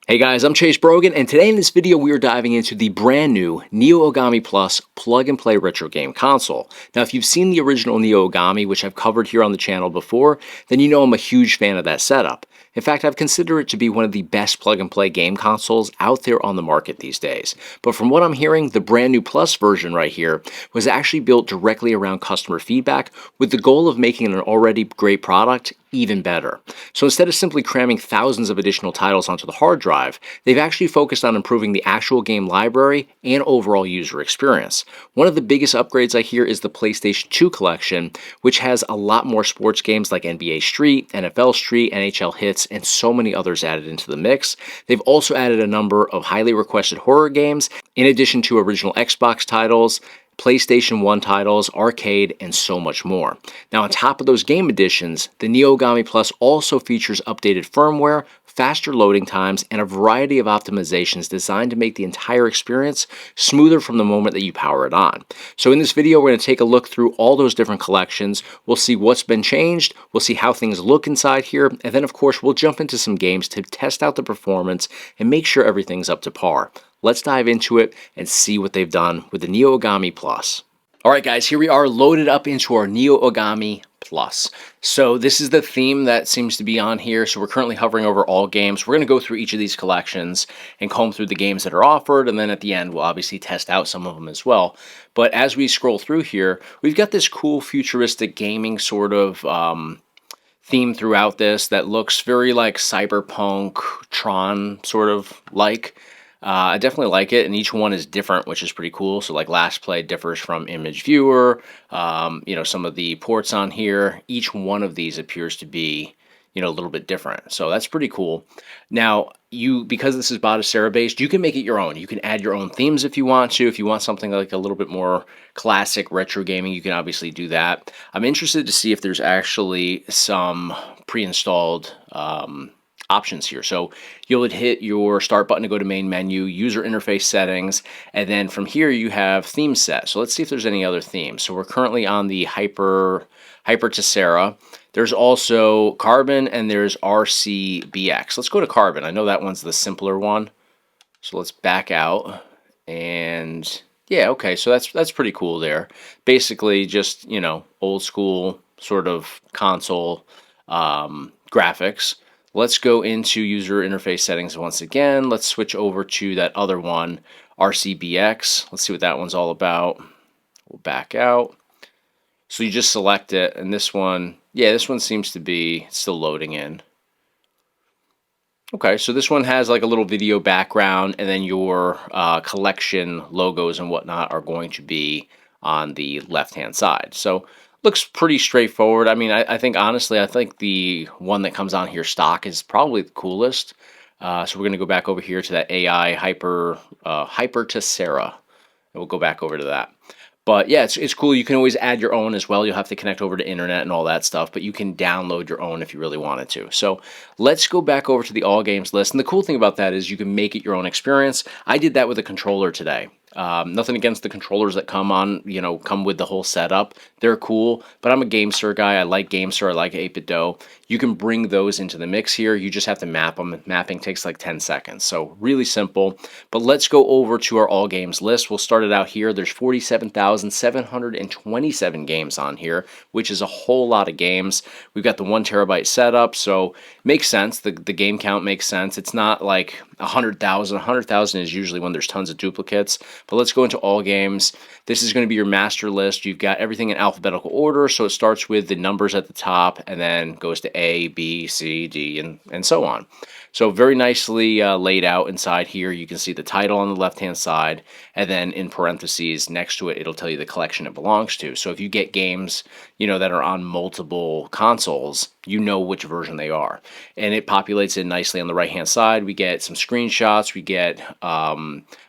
Hey guys, I'm Brogan, and today in this video we are diving into the brand new Neo Ogami Plus plug-and-play retro game console. Now if you've seen the original Neo Ogami, which I've covered here on the channel before, then you know I'm a huge fan of that setup. In fact, I've considered it to be one of the best plug-and-play game consoles out there on the market these days. But from what I'm hearing, the brand new Plus version right here was actually built directly around customer feedback with the goal of making an already great product even better. So instead of simply cramming thousands of additional titles onto the hard drive, they've actually focused on improving the actual game library and overall user experience. One of the biggest upgrades I hear is the PlayStation 2 collection, which has a lot more sports games like NBA Street, NFL Street, NHL Hits, and so many others added into the mix. They've also added a number of highly requested horror games, in addition to original Xbox titles, PlayStation 1 titles, arcade, and so much more. Now on top of those game additions, the Neo Ogami Plus also features updated firmware, faster loading times, and a variety of optimizations designed to make the entire experience smoother from the moment that you power it on. So in this video, we're going to take a look through all those different collections. We'll see what's been changed, we'll see how things look inside here, and then of course we'll jump into some games to test out the performance and make sure everything's up to par. Let's dive into it and see what they've done with the Neo Ogami Plus. Alright guys, here we are loaded up into our Neo Ogami Plus. So this is the theme that seems to be on here. So we're currently hovering over all games. We're going to go through each of these collections and comb through the games that are offered, and then at the end we'll obviously test out some of them as well. But as we scroll through here, we've got this cool futuristic gaming sort of theme throughout this that looks very like cyberpunk, Tron sort of like. I definitely like it, and each one is different, which is pretty cool. So like Last Play differs from Image Viewer. Some of the ports on here, each one of these appears to be, a little bit different. So that's pretty cool. Now, because this is Batocera based, you can make it your own. You can add your own themes if you want to. If you want something like a little bit more classic retro gaming, you can obviously do that. I'm interested to see if there's actually some pre-installed options here. So you'll hit your start button to go to main menu, user interface settings, and then from here you have theme set. So let's see if there's any other themes. So we're currently on the Hyper Tessera. There's also Carbon and there's RCBX. Let's go to Carbon. I know that one's the simpler one. So let's back out and yeah, okay. So that's pretty cool there. Basically just, old school sort of console graphics. Let's go into user interface settings once again. Let's switch over to that other one, RCBX. Let's see what that one's all about. We'll back out. So you just select it, and this one, this one seems to be still loading in. Okay, so this one has like a little video background, and then your collection logos and whatnot are going to be on the left-hand side. So looks pretty straightforward. I mean, I think honestly, I think the one that comes on here stock is probably the coolest. So we're going to go back over here to that AI Hyper Tessera, and we'll go back over to that. But yeah, it's cool. You can always add your own as well. You'll have to connect over to internet and all that stuff, but you can download your own if you really wanted to. So let's go back over to the all games list. And the cool thing about that is you can make it your own experience. I did that with a controller today. Nothing against the controllers that come with the whole setup. They're cool, but I'm a GameSir guy. I like GameSir. I like 8BitDo. You can bring those into the mix here. You just have to map them. Mapping takes like 10 seconds, so really simple. But let's go over to our all games list. We'll start it out here. There's 47,727 games on here, which is a whole lot of games. We've got the 1 terabyte setup, so makes sense. The game count makes sense. It's not like 100,000. 100,000 is usually when there's tons of duplicates. But let's go into all games. This is going to be your master list. You've got everything in alphabetical order, so it starts with the numbers at the top and then goes to A, B, C, D, and so on. So very nicely laid out inside here. You can see the title on the left-hand side, and then in parentheses next to it, it'll tell you the collection it belongs to. So if you get games, that are on multiple consoles, you know which version they are. And it populates in nicely on the right-hand side. We get some screenshots. We get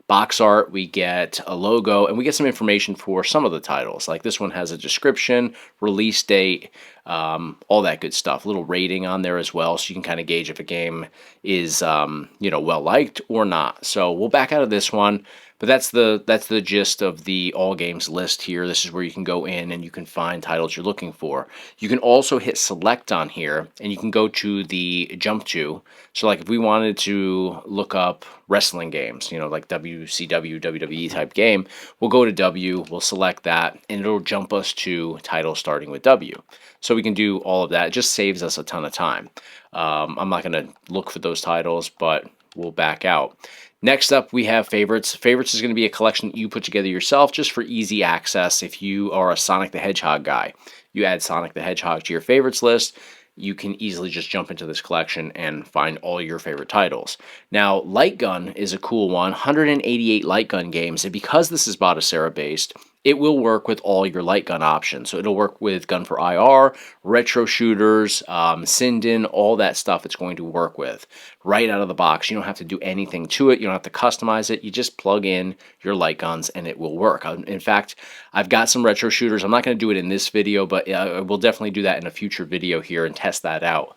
box art, we get a logo, and we get some information for some of the titles. Like this one has a description, release date, all that good stuff. A little rating on there as well, so you can kind of gauge if a game is well liked or not. So we'll back out of this one. But that's the gist of the all games list here. This is where you can go in and you can find titles you're looking for. You can also hit select on here and you can go to the jump to. So like if we wanted to look up wrestling games, like WCW, WWE type game, we'll go to W, we'll select that, and it'll jump us to titles starting with W. So we can do all of that. It just saves us a ton of time. I'm not going to look for those titles, but we'll back out. Next up, we have favorites. Favorites is going to be a collection that you put together yourself just for easy access. If you are a Sonic the Hedgehog guy, you add Sonic the Hedgehog to your favorites list, you can easily just jump into this collection and find all your favorite titles. Now, Light Gun is a cool one, 188 Light Gun games, and because this is Botticera based, it will work with all your light gun options. So it'll work with Gun for IR, retro shooters, Sinden, all that stuff it's going to work with right out of the box. You don't have to do anything to it. You don't have to customize it. You just plug in your light guns and it will work. In fact, I've got some retro shooters. I'm not going to do it in this video, but I will definitely do that in a future video here and test that out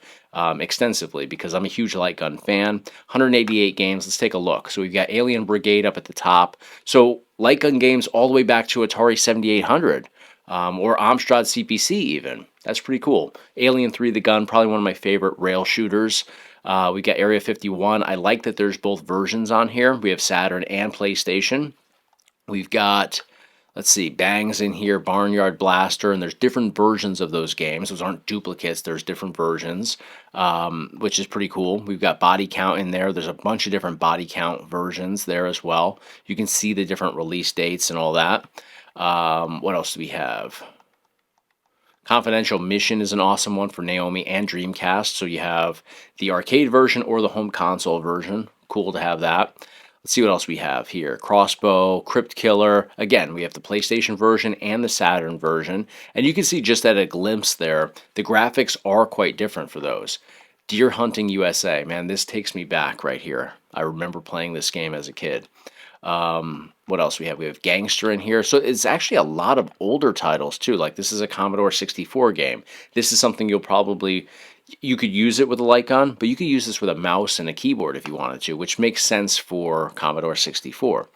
extensively because I'm a huge light gun fan. 188 games. Let's take a look. So we've got Alien Brigade up at the top. So light gun games all the way back to Atari 7800 or Amstrad CPC even. That's pretty cool. Alien 3 the Gun, probably one of my favorite rail shooters. We got Area 51. I like that there's both versions on here. We have Saturn and PlayStation. We've got, let's see, Bangs in here, Barnyard Blaster, and there's different versions of those games. Those aren't duplicates. There's different versions, which is pretty cool. We've got Body Count in there. There's a bunch of different Body Count versions there as well. You can see the different release dates and all that. What else do we have? Confidential Mission is an awesome one for Naomi and Dreamcast. So you have the arcade version or the home console version. Cool to have that. Let's see what else we have here. Crossbow, Crypt Killer. Again, we have the PlayStation version and the Saturn version. And you can see just at a glimpse there, the graphics are quite different for those. Deer Hunting USA. Man, this takes me back right here. I remember playing this game as a kid. What else we have? We have Gangster in here. So it's actually a lot of older titles too. Like this is a Commodore 64 game. This is something you could use it with a light gun, but you could use this with a mouse and a keyboard if you wanted to, which makes sense for Commodore 64.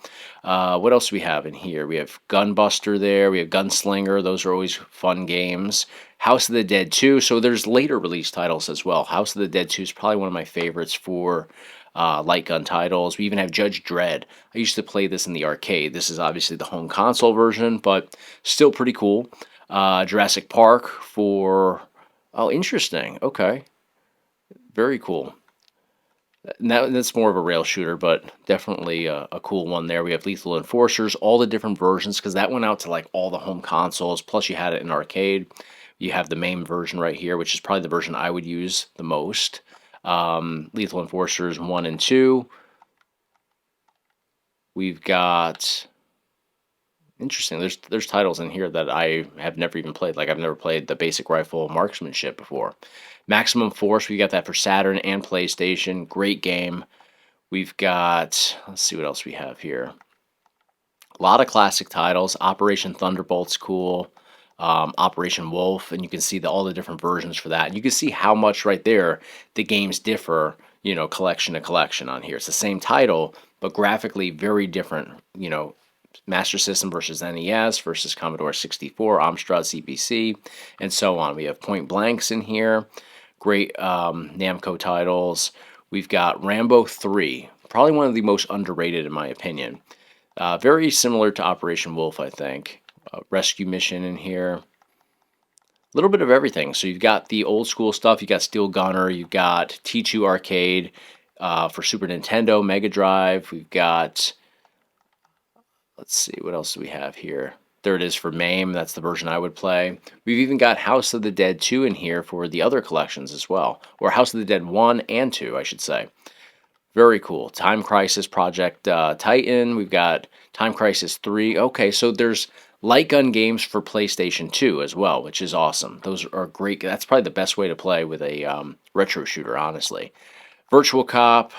What else do we have in here? We have Gunbuster there. We have Gunslinger. Those are always fun games. House of the Dead 2. So there's later release titles as well. House of the Dead 2 is probably one of my favorites for light gun titles. We even have Judge Dredd. I used to play this in the arcade. This is obviously the home console version, but still pretty cool. Jurassic Park for... Oh, interesting. Okay. Very cool. That's more of a rail shooter, but definitely a cool one there. We have Lethal Enforcers, all the different versions, because that went out to like all the home consoles, plus you had it in arcade. You have the main version right here, which is probably the version I would use the most. Lethal Enforcers 1 and 2. We've got... Interesting. There's titles in here that I have never even played. Like I've never played the basic rifle marksmanship before. Maximum Force, we got that for Saturn and PlayStation. Great game. We've got, let's see what else we have here. A lot of classic titles. Operation Thunderbolt's cool. Operation Wolf, and you can see all the different versions for that. And you can see how much right there the games differ, collection to collection on here. It's the same title, but graphically very different, Master System versus NES versus Commodore 64, Amstrad CPC, and so on. We have Point Blanks in here. Great Namco titles. We've got Rambo 3, probably one of the most underrated in my opinion. Very similar to Operation Wolf, I think. Rescue Mission in here. A little bit of everything. So you've got the old school stuff. You got Steel Gunner. You've got T2 Arcade for Super Nintendo, Mega Drive. We've got... Let's see, what else do we have here? There it is for MAME. That's the version I would play. We've even got House of the Dead 2 in here for the other collections as well. Or House of the Dead 1 and 2, I should say. Very cool. Time Crisis Project Titan. We've got Time Crisis 3. Okay, so there's light gun games for PlayStation 2 as well, which is awesome. Those are great. That's probably the best way to play with a retro shooter, honestly. Virtual Cop.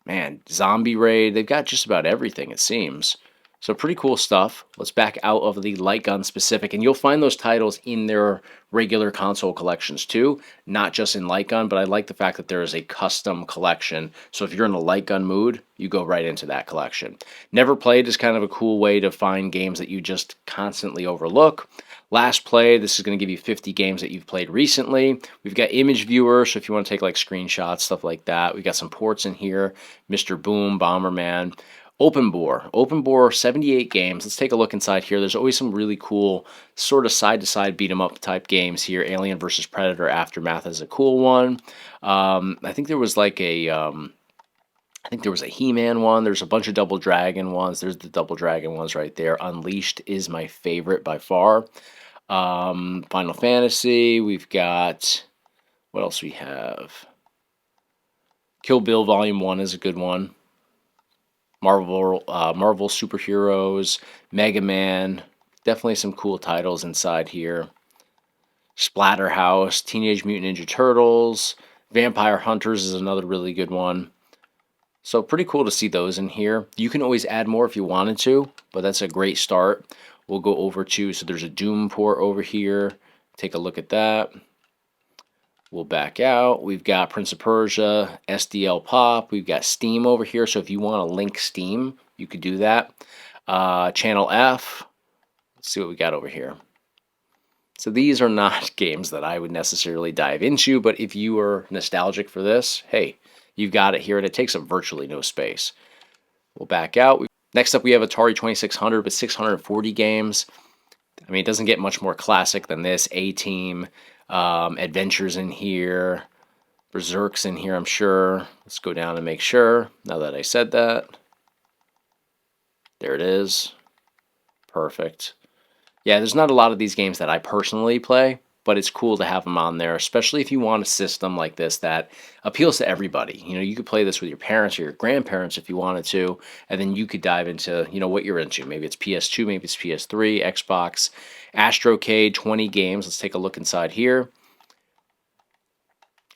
Man, Zombie Raid, they've got just about everything, it seems. So pretty cool stuff. Let's back out of the light gun specific, and you'll find those titles in their regular console collections too, not just in light gun, but I like the fact that there is a custom collection. So if you're in a light gun mood, you go right into that collection. Never Played is kind of a cool way to find games that you just constantly overlook. Last Play, this is going to give you 50 games that you've played recently. We've got Image Viewer, so if you want to take like screenshots, stuff like that. We've got some ports in here, Mr. Boom, Bomberman. Open Bore, 78 games. Let's take a look inside here. There's always some really cool sort of side-to-side beat-em-up type games here. Alien vs. Predator Aftermath is a cool one. I think there was like a... I think there was a He-Man one. There's a bunch of Double Dragon ones. There's the Double Dragon ones right there. Unleashed is my favorite by far. Final Fantasy. We've got... What else we have? Kill Bill Volume 1 is a good one. Marvel Superheroes, Mega Man, definitely some cool titles inside here. Splatterhouse, Teenage Mutant Ninja Turtles, Vampire Hunters is another really good one. So pretty cool to see those in here. You can always add more if you wanted to, but that's a great start. We'll go over to, so there's a Doom port over here. Take a look at that. We'll back out. We've got Prince of Persia, SDL Pop. We've got Steam over here. So if you want to link Steam, you could do that. Channel F. Let's see what we got over here. So these are not games that I would necessarily dive into, but if you are nostalgic for this, hey, you've got it here, and it takes up virtually no space. We'll back out. Next up, we have Atari 2600 with 640 games. I mean, it doesn't get much more classic than this. A-Team. Adventures in here, Berserk's in here, I'm sure. Let's go down and make sure, now that I said that. There it is. Perfect. Yeah, there's not a lot of these games that I personally play, but it's cool to have them on there, especially if you want a system like this that appeals to everybody. You know, you could play this with your parents or your grandparents if you wanted to, and then you could dive into, you know, what you're into. Maybe it's PS2, maybe it's PS3, Xbox. Astrocade, 20 games. Let's take a look inside here.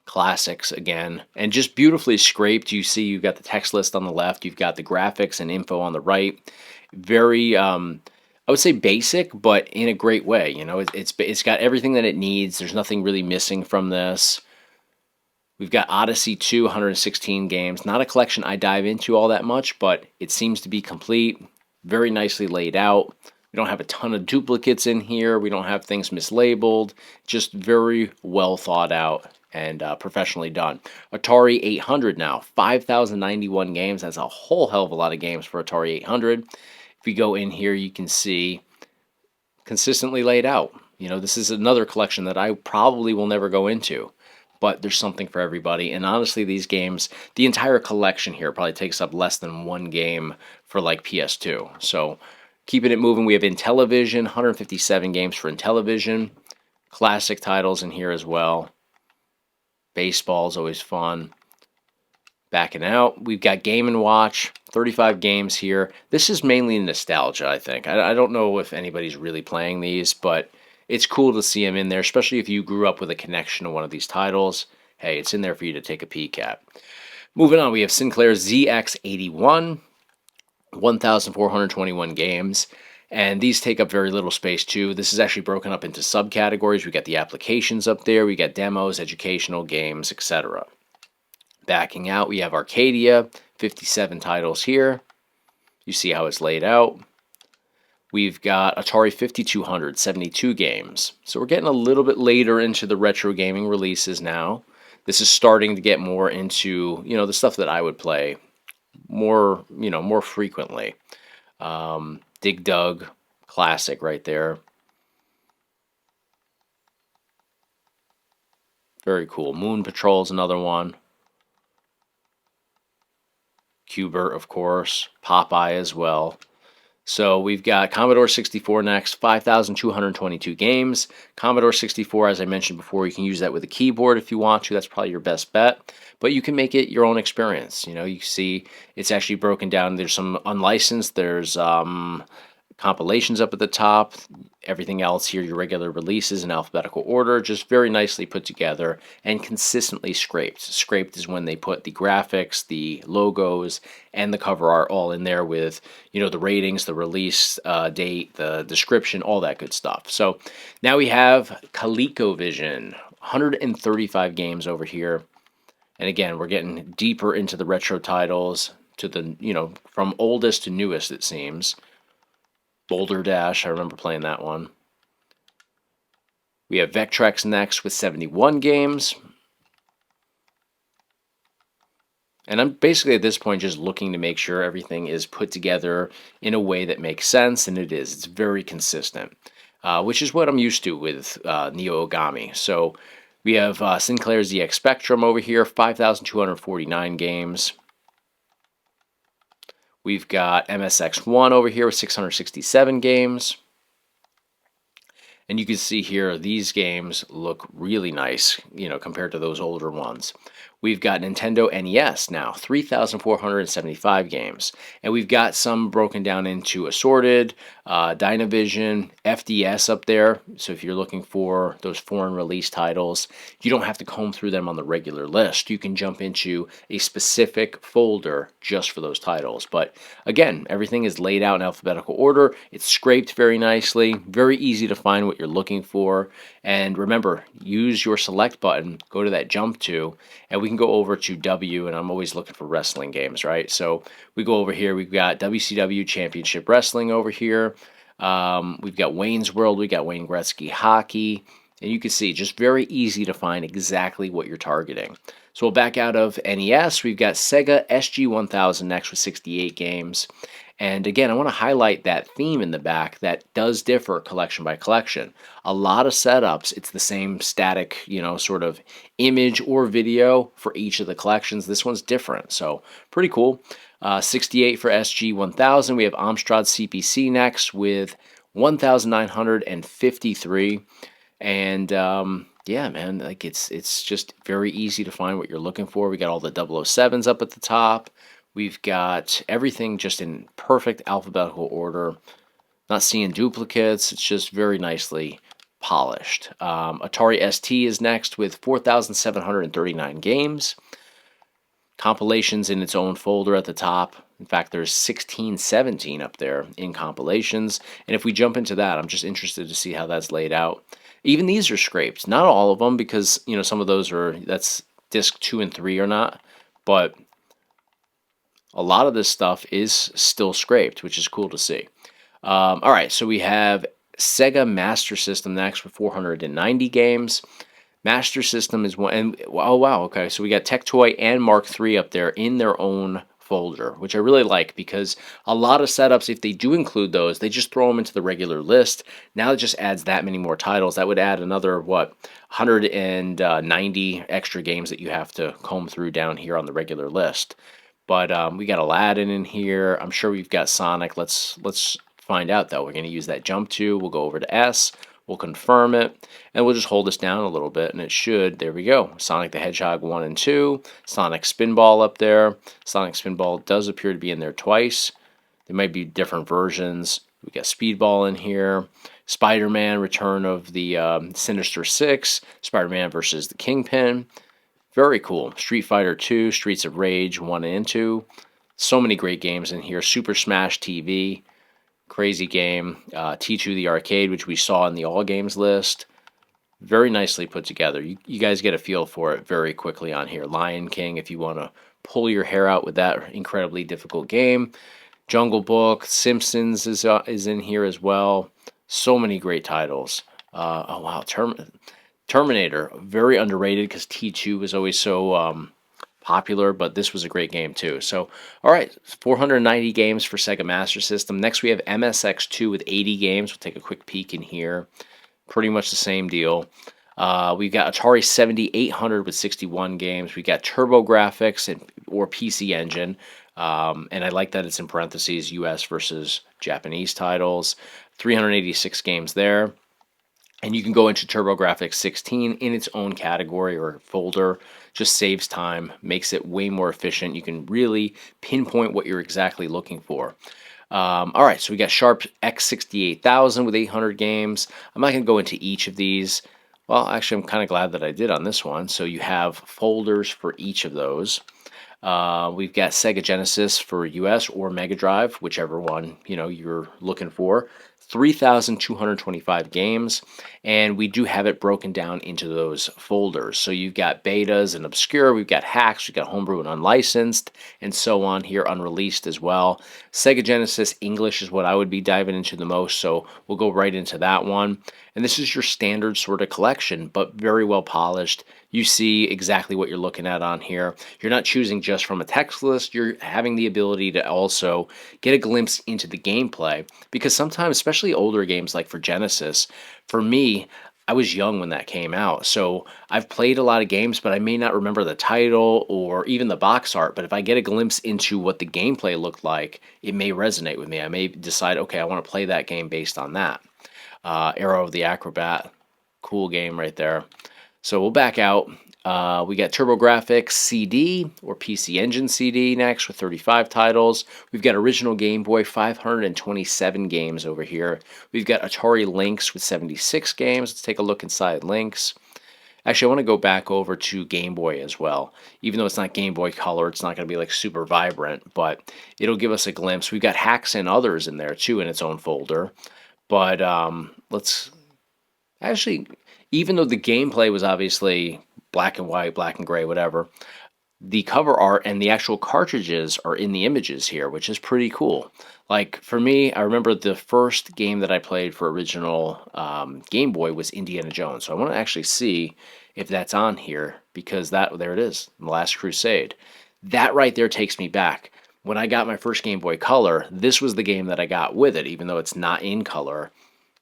Classics again, and just beautifully scraped. You see you've got the text list on the left, you've got the graphics and info on the right. Very I would say basic, but in a great way. You know, it's got everything that it needs. There's nothing really missing from this. We've got Odyssey 2, 116 games. Not a collection I dive into all that much, but it seems to be complete. Very nicely laid out. We don't have a ton of duplicates in here. We don't have things mislabeled. Just very well thought out and professionally done. Atari 800 now, 5,091 games. That's a whole hell of a lot of games for Atari 800. If we go in here, you can see consistently laid out. You know, this is another collection that I probably will never go into, but there's something for everybody. And honestly, these games, the entire collection here probably takes up less than one game for like PS2. So keeping it moving, we have Intellivision, 157 games for Intellivision. Classic titles in here as well. Baseball is always fun. Backing out, we've got Game & Watch, 35 games here. This is mainly nostalgia, I think. I don't know if anybody's really playing these, but it's cool to see them in there, especially if you grew up with a connection to one of these titles. Hey, it's in there for you to take a peek at. Moving on, we have Sinclair ZX81. 1,421 games, and these take up very little space too. This is actually broken up into subcategories. We got the applications up there, we got demos, educational games, etc. Backing out, we have Arcadia, 57 titles here. You see how it's laid out. We've got Atari 5200, 72 games. So we're getting a little bit later into the retro gaming releases now. This is starting to get more into, you know, the stuff that I would play more, you know, more frequently. Dig Dug, classic right there. Very cool. Moon Patrol is another one. Cubert, of course. Popeye as well. So we've got Commodore 64 next, 5,222 games. Commodore 64, as I mentioned before, you can use that with a keyboard if you want to. That's probably your best bet. But you can make it your own experience. You know, you see it's actually broken down. There's some unlicensed. There's Compilations up at the top. Everything else here, your regular releases in alphabetical order, just very nicely put together and consistently scraped. Scraped is when they put the graphics, the logos, and the cover art all in there with, the ratings, the release date, the description, all that good stuff. So now we have ColecoVision, 135 games over here. And again, we're getting deeper into the retro titles, to the, from oldest to newest, it seems. Boulder Dash, I remember playing that one. We have Vectrex next with 71 games. And I'm basically at this point just looking to make sure everything is put together in a way that makes sense, and it is. It's very consistent, which is what I'm used to with Neo Ogami. So we have Sinclair's ZX Spectrum over here, 5,249 games. We've got MSX1 over here with 667 games. And you can see here, these games look really nice, compared to those older ones. We've got Nintendo NES now, 3,475 games. And we've got some broken down into Assorted, Dynavision, FDS up there. So if you're looking for those foreign release titles, you don't have to comb through them on the regular list. You can jump into a specific folder just for those titles. But again, everything is laid out in alphabetical order. It's scraped very nicely, very easy to find what you're looking for. And remember, use your select button, go to that jump to, and we can go over to W, and I'm always looking for wrestling games, right? So we go over here, we've got WCW Championship Wrestling over here. We've got Wayne's World, we got Wayne Gretzky Hockey, and you can see just very easy to find exactly what you're targeting. So we'll back out of NES. We've got Sega SG-1000 next with 68 games. And again, I want to highlight that theme in the back that does differ collection by collection. A lot of setups, it's the same static, sort of image or video for each of the collections. This one's different, so pretty cool. 68 for SG-1000. We have Amstrad CPC next with 1,953. And yeah, man, like it's just very easy to find what you're looking for. We got all the 007s up at the top. We've got everything just in perfect alphabetical order. Not seeing duplicates. It's just very nicely polished. Atari ST is next with 4,739 games. Compilations in its own folder at the top. In fact, there's 1617 up there in compilations. And if we jump into that, I'm just interested to see how that's laid out. Even these are scraped. Not all of them, because, some of those that's disc 2 and 3 or not. But a lot of this stuff is still scraped, which is cool to see. All right, so we have Sega Master System next with 490 games. Master System is one, and oh wow, okay, so we got Tectoy and Mark III up there in their own folder, which I really like, because a lot of setups, if they do include those, they just throw them into the regular list. Now it just adds that many more titles. That would add another, 190 extra games that you have to comb through down here on the regular list. But we got Aladdin in here. I'm sure we've got Sonic. Let's find out, though. We're going to use that jump to. We'll go over to S. We'll confirm it. And we'll just hold this down a little bit. And it should. There we go. Sonic the Hedgehog 1 and 2. Sonic Spinball up there. Sonic Spinball does appear to be in there twice. There might be different versions. We got Speedball in here. Spider-Man, Return of the Sinister Six. Spider-Man versus the Kingpin. Very cool. Street Fighter 2, Streets of Rage 1 and 2. So many great games in here. Super Smash TV, crazy game. T2 the Arcade, which we saw in the All Games list. Very nicely put together. You guys get a feel for it very quickly on here. Lion King, if you want to pull your hair out with that incredibly difficult game. Jungle Book, Simpsons is in here as well. So many great titles. Oh wow, Terminator, very underrated because T2 was always so popular, but this was a great game too. So, all right, 490 games for Sega Master System. Next, we have MSX2 with 80 games. We'll take a quick peek in here. Pretty much the same deal. We've got Atari 7800 with 61 games. We've got TurboGrafx or PC Engine. And I like that it's in parentheses, US versus Japanese titles. 386 games there. And you can go into TurboGrafx 16 in its own category or folder. Just saves time, makes it way more efficient. You can really pinpoint what you're exactly looking for. All right, so we got Sharp X68000 with 800 games. I'm not going to go into each of these. Well, actually, I'm kind of glad that I did on this one. So you have folders for each of those. We've got Sega Genesis for US or Mega Drive, whichever one you're looking for. 3,225 games, and we do have it broken down into those folders. So you've got betas and obscure, we've got hacks, we've got homebrew and unlicensed, and so on here, unreleased as well. Sega Genesis English is what I would be diving into the most, so we'll go right into that one. And this is your standard sort of collection, but very well polished. You see exactly what you're looking at on here. You're not choosing just from a text list. You're having the ability to also get a glimpse into the gameplay, because sometimes, especially older games like for Genesis, for me, I was young when that came out. So I've played a lot of games, but I may not remember the title or even the box art. But if I get a glimpse into what the gameplay looked like, it may resonate with me. I may decide, okay, I want to play that game based on that. Arrow of the Acrobat, cool game right there. So we'll back out. We got TurboGrafx CD or PC Engine CD next with 35 titles. We've got original Game Boy, 527 games over here. We've got Atari Lynx with 76 games. Let's take a look inside Lynx. Actually, I want to go back over to Game Boy as well. Even though it's not Game Boy Color, it's not going to be like super vibrant, but it'll give us a glimpse. We've got hacks and others in there too in its own folder. But let's actually, even though the gameplay was obviously black and white, black and gray, whatever, the cover art and the actual cartridges are in the images here, which is pretty cool. Like for me, I remember the first game that I played for original Game Boy was Indiana Jones. So I want to actually see if that's on here, because there it is, The Last Crusade. That right there takes me back. When I got my first Game Boy Color, this was the game that I got with it, even though it's not in color.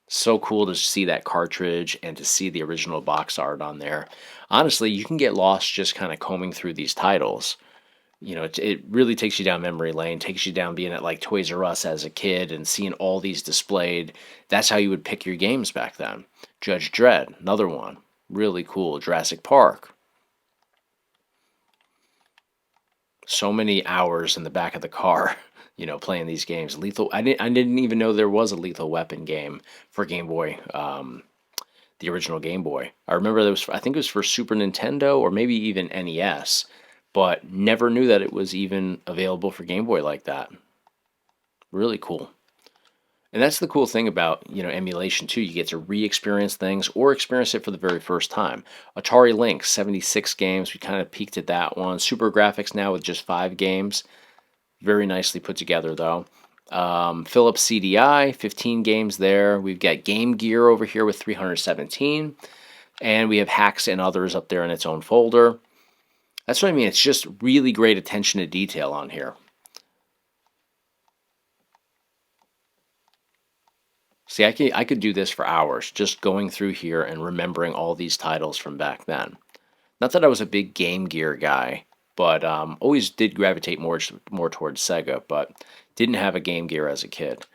So cool to see that cartridge and to see the original box art on there. Honestly, you can get lost just kind of combing through these titles. It really takes you down memory lane, takes you down being at like Toys R Us as a kid and seeing all these displayed. That's how you would pick your games back then. Judge Dredd, another one. Really cool. Jurassic Park. So many hours in the back of the car, playing these games. I didn't even know there was a Lethal Weapon game for Game Boy, the original Game Boy. I remember I think it was for Super Nintendo or maybe even NES, but never knew that it was even available for Game Boy like that. Really cool. And that's the cool thing about, emulation too. You get to re-experience things or experience it for the very first time. Atari Lynx, 76 games. We kind of peeked at that one. Super Graphics now with just 5 games. Very nicely put together though. Philips CDI, 15 games there. We've got Game Gear over here with 317. And we have hacks and others up there in its own folder. That's what I mean. It's just really great attention to detail on here. See, I could do this for hours, just going through here and remembering all these titles from back then. Not that I was a big Game Gear guy, but always did gravitate more towards Sega, but didn't have a Game Gear as a kid.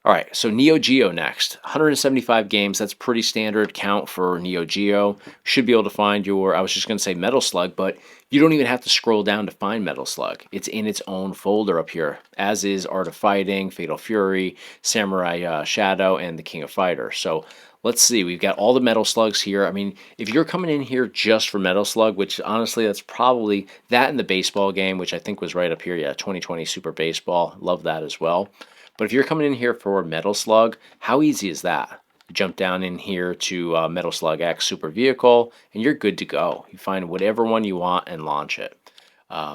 All right, so Neo Geo next. 175 games, that's pretty standard count for Neo Geo. Should be able to find I was just going to say Metal Slug, but you don't even have to scroll down to find Metal Slug. It's in its own folder up here, as is Art of Fighting, Fatal Fury, Samurai Shadow, and The King of Fighters. So let's see, we've got all the Metal Slugs here. I mean, if you're coming in here just for Metal Slug, which honestly, that's probably that and the baseball game, which I think was right up here. Yeah, 2020 Super Baseball. Love that as well. But if you're coming in here for Metal Slug, how easy is that? Jump down in here to Metal Slug X Super Vehicle, and you're good to go. You find whatever one you want and launch it.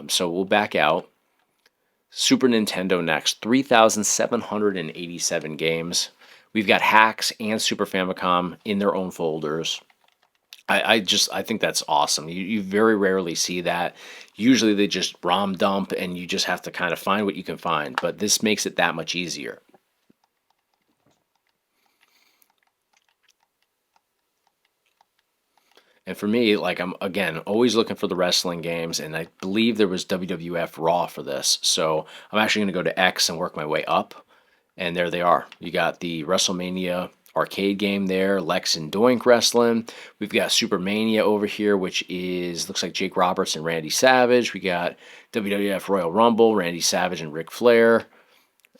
So we'll back out. Super Nintendo next, 3,787 games. We've got hacks and Super Famicom in their own folders. I think that's awesome. You very rarely see that. Usually they just ROM dump and you just have to kind of find what you can find, but this makes it that much easier. And for me, like, I'm again always looking for the wrestling games, and I believe there was WWF Raw for this. So I'm actually going to go to X and work my way up. And there they are. You got the WrestleMania arcade game there, Lex and Doink Wrestling. We've got Supermania over here, which looks like Jake Roberts and Randy Savage. We got WWF Royal Rumble, Randy Savage and Ric Flair.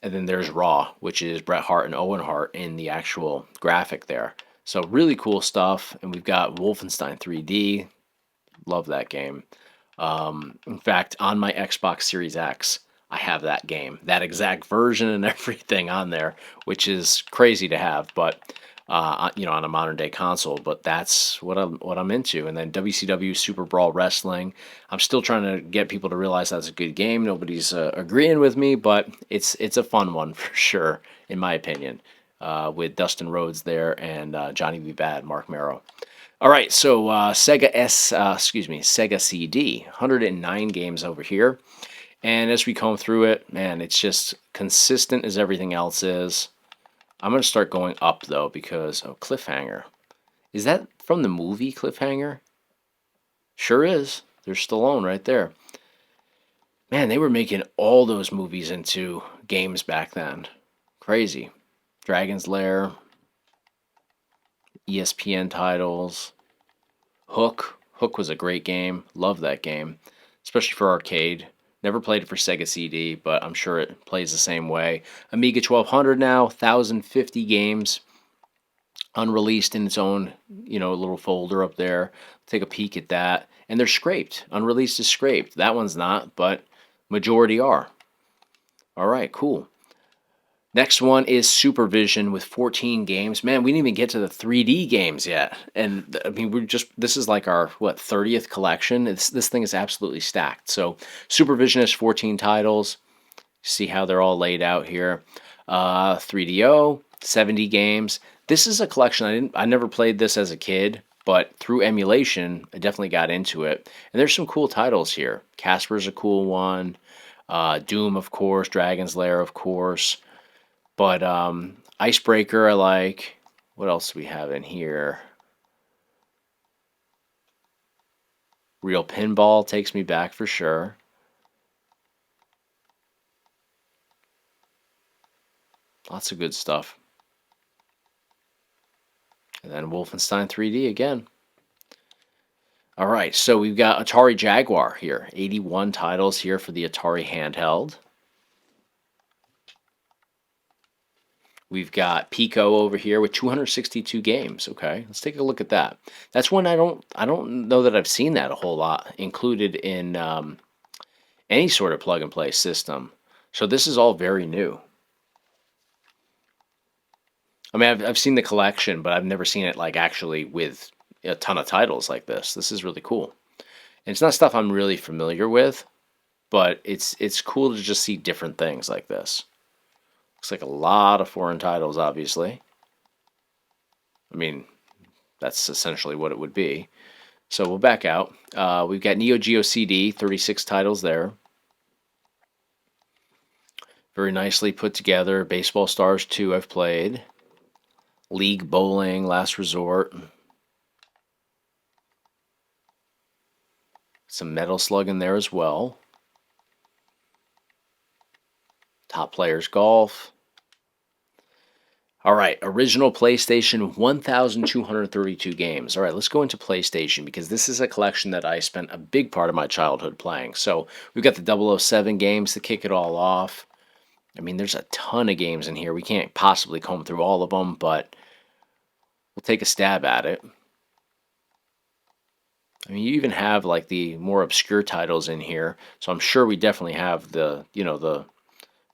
And then there's Raw, which is Bret Hart and Owen Hart in the actual graphic there. So really cool stuff. And we've got Wolfenstein 3D. Love that game. In fact, on my Xbox Series X, I have that game, that exact version and everything on there, which is crazy to have, but on a modern day console. But that's what I'm into. And then WCW Super Brawl Wrestling. I'm still trying to get people to realize that's a good game. Nobody's agreeing with me, but it's a fun one for sure, in my opinion. With Dustin Rhodes there and Johnny B. Bad, Mark Merrow. All right, so Sega CD, 109 games over here. And as we comb through it, man, it's just consistent as everything else is. I'm going to start going up, though, because, Cliffhanger. Is that from the movie Cliffhanger? Sure is. There's Stallone right there. Man, they were making all those movies into games back then. Crazy. Dragon's Lair, ESPN titles. Hook. Hook was a great game. Love that game, especially for arcade. Never played it for Sega CD, but I'm sure it plays the same way. Amiga 1200 now, 1,050 games, unreleased in its own, little folder up there. Take a peek at that. And they're scraped. Unreleased is scraped. That one's not, but majority are. All right, cool. Next one is Supervision with 14 games. Man, we didn't even get to the 3D games yet. And I mean, this is like our, 30th collection? This thing is absolutely stacked. So Supervision has 14 titles. See how they're all laid out here. 3DO, 70 games. This is a collection. I never played this as a kid, but through emulation, I definitely got into it. And there's some cool titles here. Casper's a cool one. Doom, of course. Dragon's Lair, of course. But Icebreaker I like. What else do we have in here? Real Pinball takes me back for sure. Lots of good stuff. And then Wolfenstein 3D again. All right, so we've got Atari Jaguar here. 81 titles here for the Atari handheld. We've got Pico over here with 262 games. Okay, let's take a look at that. That's one I don't know that I've seen that a whole lot included in any sort of plug and play system. So this is all very new. I mean, I've seen the collection, but I've never seen it like actually with a ton of titles like this. This is really cool. And it's not stuff I'm really familiar with, but it's cool to just see different things like this. Looks like a lot of foreign titles, obviously. I mean, that's essentially what it would be. So we'll back out. We've got Neo Geo CD, 36 titles there. Very nicely put together. Baseball Stars 2 I've played. League Bowling, Last Resort. Some Metal Slug in there as well. Top Players Golf. All right, original PlayStation, 1,232 games. All right, let's go into PlayStation because this is a collection that I spent a big part of my childhood playing. So we've got the 007 games to kick it all off. I mean, there's a ton of games in here. We can't possibly comb through all of them, but we'll take a stab at it. I mean, you even have like the more obscure titles in here, so I'm sure we definitely have the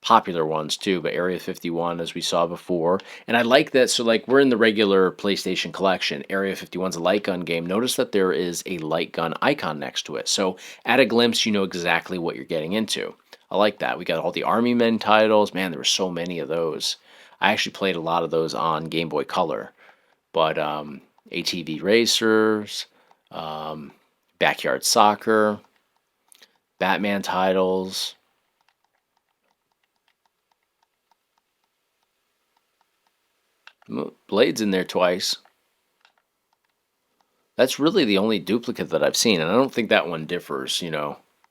popular ones too, but Area 51 as we saw before. And I like that, so like we're in the regular PlayStation collection. Area 51's a light gun game. Notice that there is a light gun icon next to it. So at a glimpse, you know exactly what you're getting into. I like that. We got all the Army Men titles. Man, there were so many of those. I actually played a lot of those on Game Boy Color. But ATV Racers, Backyard Soccer, Batman titles. Blade's in there twice. That's really the only duplicate that I've seen, and I don't think that one differs,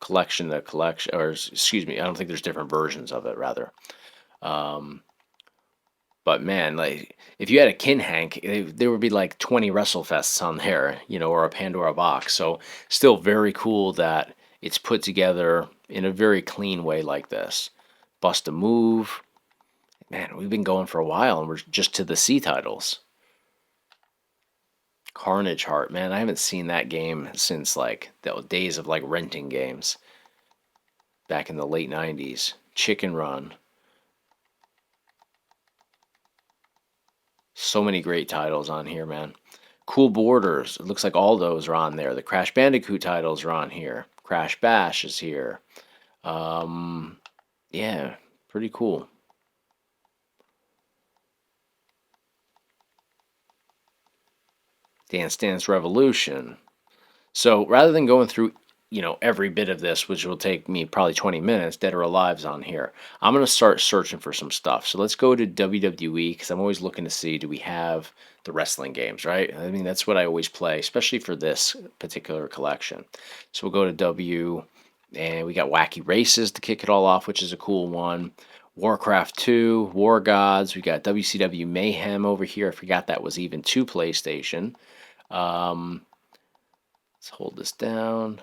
collection to collection, or excuse me, I don't think there's different versions of it, rather. But man, like, if you had a Kin Hank, there would be like 20 WrestleFests on there, or a Pandora box. So still very cool that it's put together in a very clean way like this. Bust a Move. Man, we've been going for a while and we're just to the C titles. Carnage Heart, man, I haven't seen that game since like the days of like renting games back in the late 90s. Chicken Run. So many great titles on here, man. Cool Borders. It looks like all those are on there. The Crash Bandicoot titles are on here. Crash Bash is here. Yeah, pretty cool. Dance Dance Revolution. So rather than going through, every bit of this, which will take me probably 20 minutes, Dead or Alive's on here. I'm going to start searching for some stuff. So let's go to WWE because I'm always looking to see, do we have the wrestling games, right? I mean, that's what I always play, especially for this particular collection. So we'll go to W, and we got Wacky Races to kick it all off, which is a cool one. Warcraft 2, War Gods. We got WCW Mayhem over here. I forgot that was even to PlayStation. Let's hold this down.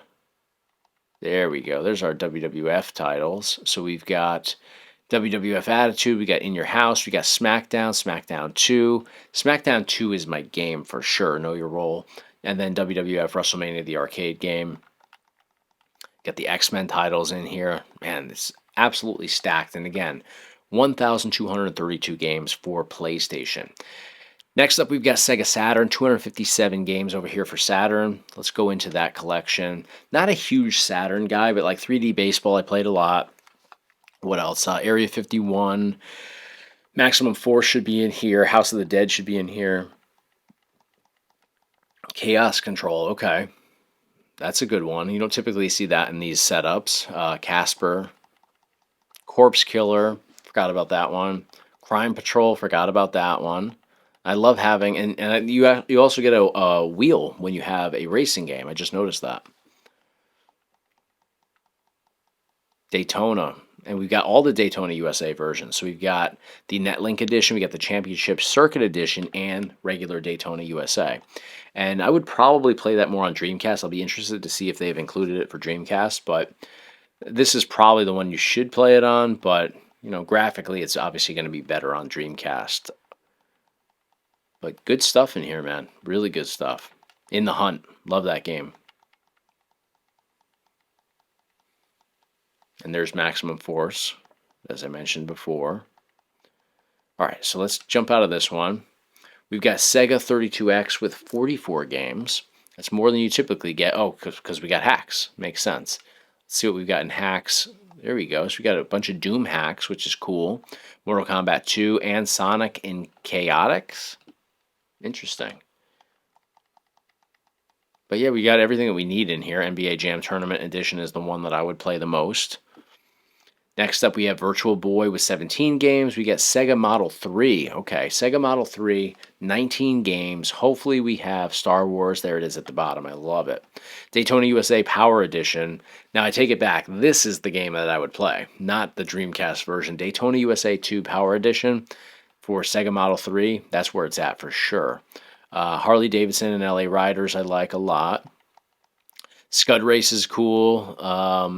There we go. There's our WWF titles. So we've got WWF Attitude, we got In Your House, we got SmackDown, SmackDown 2. SmackDown 2 is my game for sure, Know Your Role. And then WWF WrestleMania, the arcade game. Got the X-Men titles in here. Man, it's absolutely stacked. And again, 1,232 games for PlayStation. Next up, we've got Sega Saturn, 257 games over here for Saturn. Let's go into that collection. Not a huge Saturn guy, but like 3D Baseball, I played a lot. What else? Area 51. Maximum Force should be in here. House of the Dead should be in here. Chaos Control, okay. That's a good one. You don't typically see that in these setups. Casper. Corpse Killer, forgot about that one. Crime Patrol, forgot about that one. I love having, and you also get a wheel when you have a racing game. I just noticed that. Daytona, and we've got all the Daytona USA versions. So we've got the Netlink edition, we got the Championship Circuit edition, and regular Daytona USA. And I would probably play that more on Dreamcast. I'll be interested to see if they've included it for Dreamcast, but this is probably the one you should play it on, but graphically it's obviously going to be better on Dreamcast. But good stuff in here, man. Really good stuff. In the Hunt. Love that game. And there's Maximum Force, as I mentioned before. All right, so let's jump out of this one. We've got Sega 32X with 44 games. That's more than you typically get. Oh, because we got hacks. Makes sense. Let's see what we've got in hacks. There we go. So we got a bunch of Doom hacks, which is cool. Mortal Kombat 2 and Sonic in Chaotix. Interesting. But yeah, we got everything that we need in here. NBA Jam Tournament Edition is the one that I would play the most. Next up, we have Virtual Boy with 17 games. We got Sega Model 3. Okay, Sega Model 3, 19 games. Hopefully we have Star Wars. There it is at the bottom. I love it. Daytona USA Power Edition. Now, I take it back. This is the game that I would play, not the Dreamcast version. Daytona USA 2 Power Edition for Sega Model 3. That's where it's at for sure. Harley Davidson and LA Riders I like a lot. Scud Race is cool.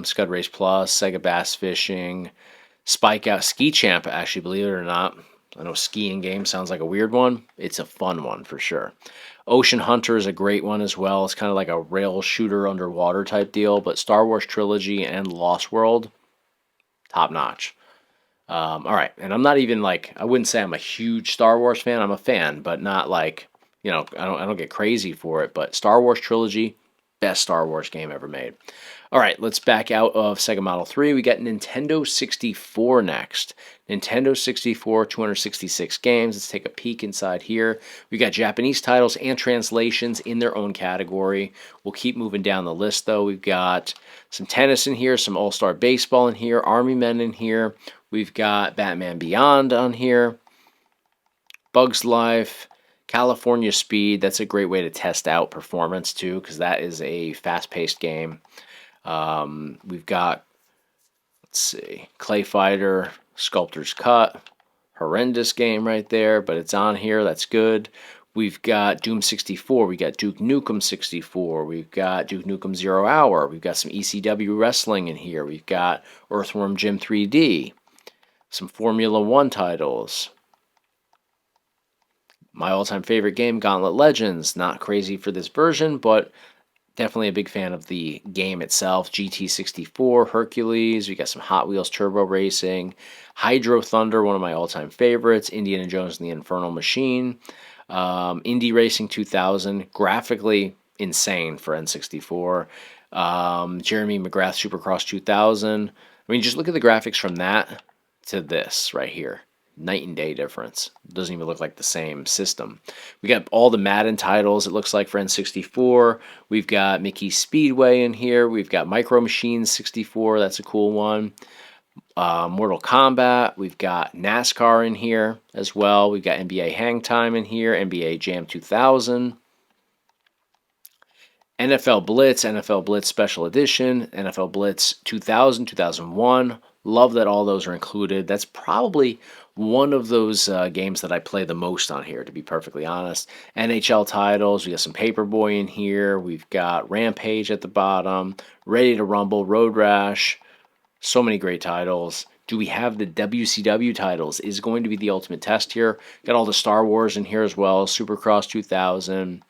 Scud Race Plus, Sega Bass Fishing, Spike Out, Ski Champ, actually, believe it or not. I know skiing game sounds like a weird one. It's a fun one for sure. Ocean Hunter is a great one as well. It's kind of like a rail shooter underwater type deal. But Star Wars Trilogy and Lost World, top notch. All right, and I'm not even like, I wouldn't say I'm a huge Star Wars fan. I'm a fan, but not like, I don't get crazy for it. But Star Wars Trilogy, best Star Wars game ever made. All right, let's back out of Sega Model 3. We got Nintendo 64 next. Nintendo 64, 266 games. Let's take a peek inside here. We got Japanese titles and translations in their own category. We'll keep moving down the list, though. We've got some tennis in here, some All-Star Baseball in here, Army Men in here. We've got Batman Beyond on here, Bugs Life, California Speed. That's a great way to test out performance too, because that is a fast-paced game. We've got, let's see, Clay Fighter, Sculptor's Cut. Horrendous game right there, but it's on here. That's good. We've got Doom 64. We got Duke Nukem 64. We've got Duke Nukem 0 Hour. We've got some ECW wrestling in here. We've got Earthworm Jim 3D. Some Formula One titles. My all-time favorite game, Gauntlet Legends. Not crazy for this version, but definitely a big fan of the game itself. GT64, Hercules. We got some Hot Wheels Turbo Racing. Hydro Thunder, one of my all-time favorites. Indiana Jones and the Infernal Machine. Indy Racing 2000. Graphically insane for N64. Jeremy McGrath Supercross 2000. I mean, just look at the graphics from that to this right here. Night and day difference. Doesn't even look like the same system. We got all the Madden titles, it looks like, for N64. We've got Mickey Speedway in here. We've got Micro Machines 64. That's a cool one. Mortal Kombat. We've got NASCAR in here as well. We've got NBA Hang Time in here. NBA Jam 2000. NFL Blitz Special Edition, NFL Blitz 2000, 2001. Love that all those are included. That's probably one of those games that I play the most on here, to be perfectly honest. NHL titles, we got some Paperboy in here. We've got Rampage at the bottom, Ready to Rumble, Road Rash. So many great titles. Do we have the WCW titles? Is going to be the ultimate test here. Got all the Star Wars in here as well. Supercross 2000.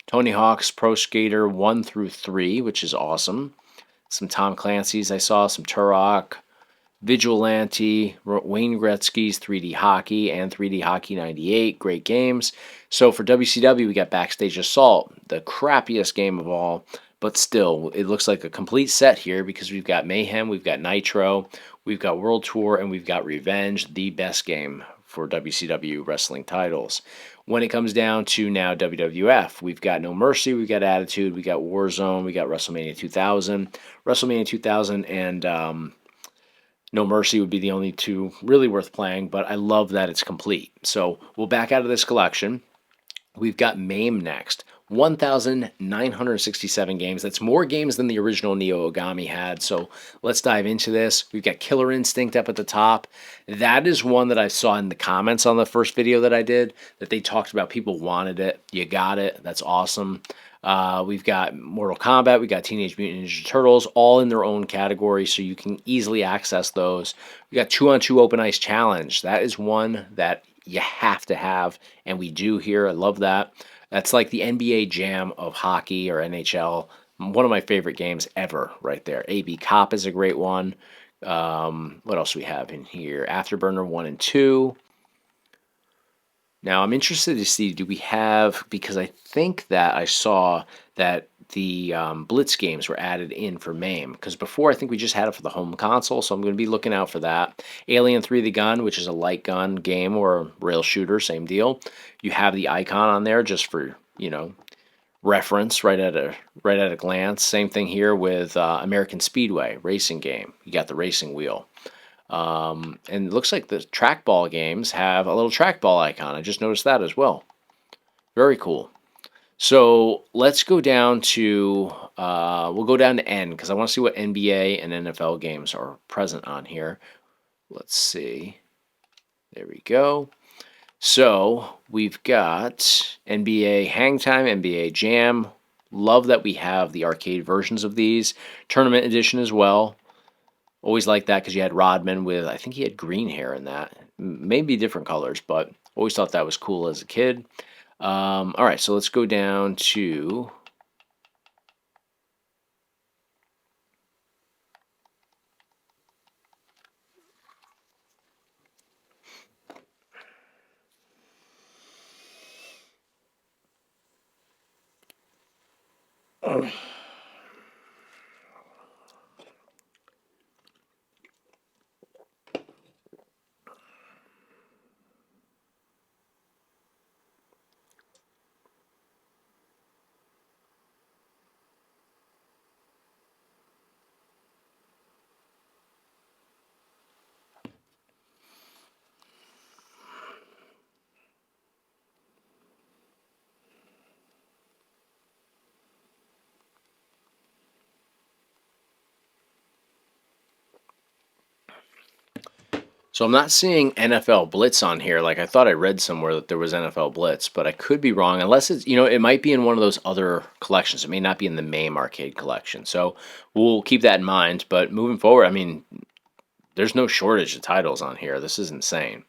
Tony Hawk's Pro Skater 1 through 3, which is awesome. Some Tom Clancy's I saw, some Turok, Vigilante, Wayne Gretzky's 3D Hockey, and 3D Hockey 98. Great games. So for WCW, we got Backstage Assault, the crappiest game of all, but still, it looks like a complete set here because we've got Mayhem, we've got Nitro, we've got World Tour, and we've got Revenge, the best game for WCW wrestling titles. When it comes down to now WWF, we've got No Mercy, we've got Attitude, we got Warzone, we got WrestleMania 2000. WrestleMania 2000 and No Mercy would be the only two really worth playing, but I love that it's complete. So we'll back out of this collection. We've got MAME next. 1,967 games. That's more games than the original Neo Ogami had. So let's dive into this. We've got Killer Instinct up at the top. That is one that I saw in the comments on the first video that I did, that they talked about people wanted it. You got it. That's awesome. We've got Mortal Kombat. We got Teenage Mutant Ninja Turtles, all in their own category, so you can easily access those. We got 2-on-2 Open Ice Challenge. That is one that you have to have, and we do here. I love that. That's like the NBA Jam of hockey or NHL. One of my favorite games ever right there. AB Cop is a great one. What else do we have in here? Afterburner 1 and 2. Now, I'm interested to see, do we have, because I think that I saw that the Blitz games were added in for MAME, because before I think we just had it for the home console, so I'm going to be looking out for that. Alien 3 The Gun, which is a light gun game or a rail shooter, same deal. You have the icon on there just for, you know, reference right at a glance. Same thing here with American Speedway racing game. You got the racing wheel. And it looks like the trackball games have a little trackball icon. I just noticed that as well. Very cool. So let's go down to, we'll go down to N because I want to see what NBA and NFL games are present on here. Let's see. There we go. So we've got NBA Hang Time, NBA Jam. Love that we have the arcade versions of these. Tournament Edition as well. Always liked that because you had Rodman with, I think he had green hair in that. Maybe different colors, but always thought that was cool as a kid. All right, so let's go down to... So I'm not seeing NFL Blitz on here. Like I thought I read somewhere that there was NFL Blitz, but I could be wrong. Unless it's, you know, it might be in one of those other collections. It may not be in the MAME arcade collection. So we'll keep that in mind. But moving forward, I mean, There's no shortage of titles on here. This is insane.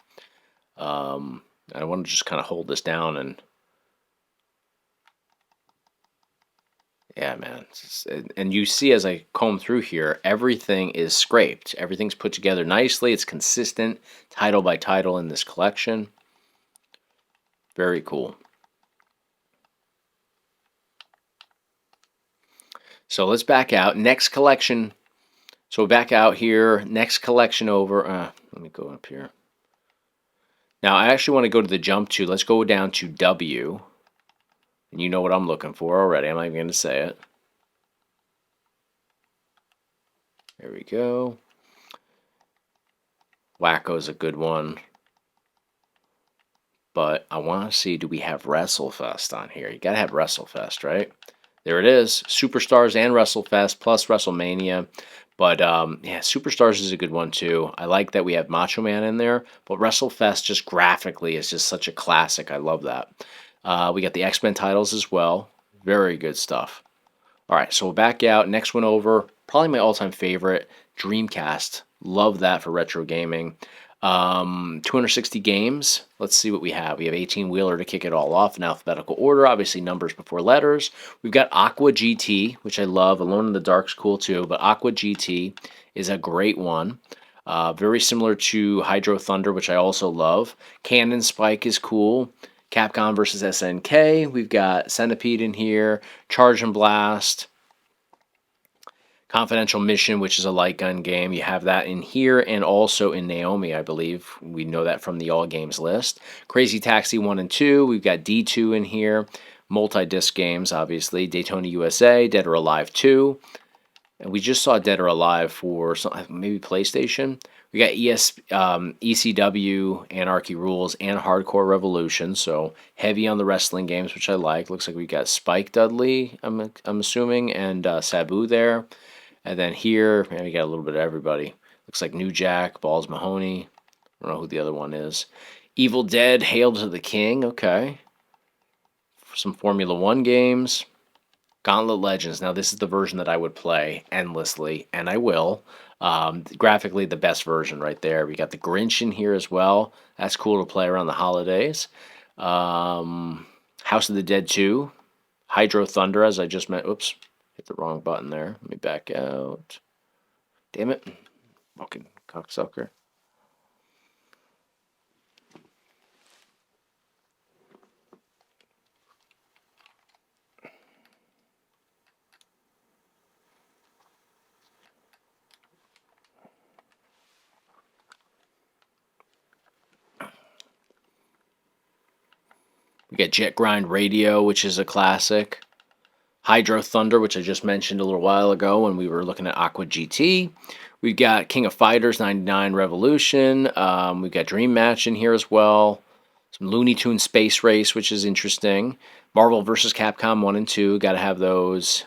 I want to just kind of hold this down and yeah, man. And you see as I comb through here, everything is scraped. Everything's put together nicely. It's consistent title by title in this collection. Very cool. So let's back out. Next collection. So back out here. Next collection over. Let me go up here. Now I actually want to go to the jump to. Let's go down to W. And you know what I'm looking for already. I'm not even going to say it. There we go. Wacko's a good one. But I want to see, do we have WrestleFest on here? You got to have WrestleFest, right? There it is. Superstars and WrestleFest plus WrestleMania. But yeah, Superstars is a good one too. I like that we have Macho Man in there. But WrestleFest just graphically is just such a classic. I love that. We got the X-Men titles as well. Very good stuff. All right, so we'll back out. Next one over. Probably my all-time favorite, Dreamcast. Love that for retro gaming. 260 games. Let's see what we have. We have 18-wheeler to kick it all off in alphabetical order. Obviously, numbers before letters. We've got Aqua GT, which I love. Alone in the Dark's cool too, but Aqua GT is a great one. Very similar to Hydro Thunder, which I also love. Cannon Spike is cool. Capcom versus SNK. We've got Centipede in here. Charge and Blast. Confidential Mission, which is a light gun game. You have that in here and also in Naomi, I believe. We know that from the All Games list. Crazy Taxi 1 and 2. We've got D2 in here. Multi-disc games, obviously. Daytona USA, Dead or Alive 2. And we just saw Dead or Alive for maybe PlayStation. We got ECW, Anarchy Rules, and Hardcore Revolution. So heavy on the wrestling games, which I like. Looks like we got Spike Dudley, I'm assuming, and Sabu there. And then here, man, we got a little bit of everybody. Looks like New Jack, Balls Mahoney. I don't know who the other one is. Evil Dead, Hail to the King. Okay. Some Formula One games. Gauntlet Legends. Now, this is the version that I would play endlessly, and I will. Graphically, the best version right there. We got the Grinch in here as well. That's cool to play around the holidays. House of the Dead 2. Hydro Thunder, as I just meant. Oops. Hit the wrong button there. Let me back out. Damn it. Fucking cocksucker. We got Jet Grind Radio, which is a classic. Hydro Thunder, which I just mentioned a little while ago when we were looking at Aqua GT. We've got King of Fighters 99 Revolution. We've got Dream Match in here as well. Some Looney Tunes Space Race, which is interesting. Marvel vs. Capcom 1 and 2. Got to have those.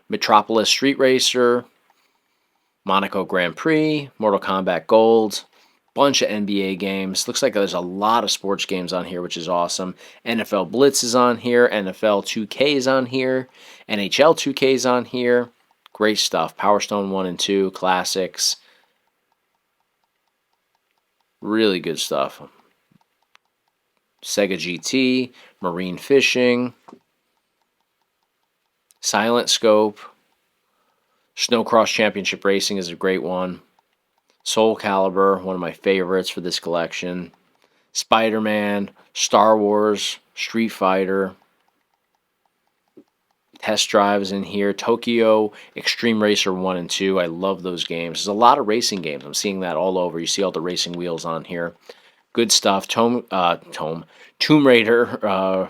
Metropolis Street Racer. Monaco Grand Prix. Mortal Kombat Gold. Bunch of NBA games. Looks like there's a lot of sports games on here, which is awesome. NFL Blitz is on here. NFL 2K is on here. NHL 2K is on here. Great stuff. Power Stone 1 and 2. Classics. Really good stuff. Sega GT. Marine Fishing. Silent Scope. Snowcross Championship Racing is a great one. Soul Calibur, one of my favorites for this collection. Spider-Man, Star Wars, Street Fighter. Test Drives in here. Tokyo Extreme Racer 1 and 2. I love those games. There's a lot of racing games. I'm seeing that all over. You see all the racing wheels on here. Good stuff. Tomb Raider,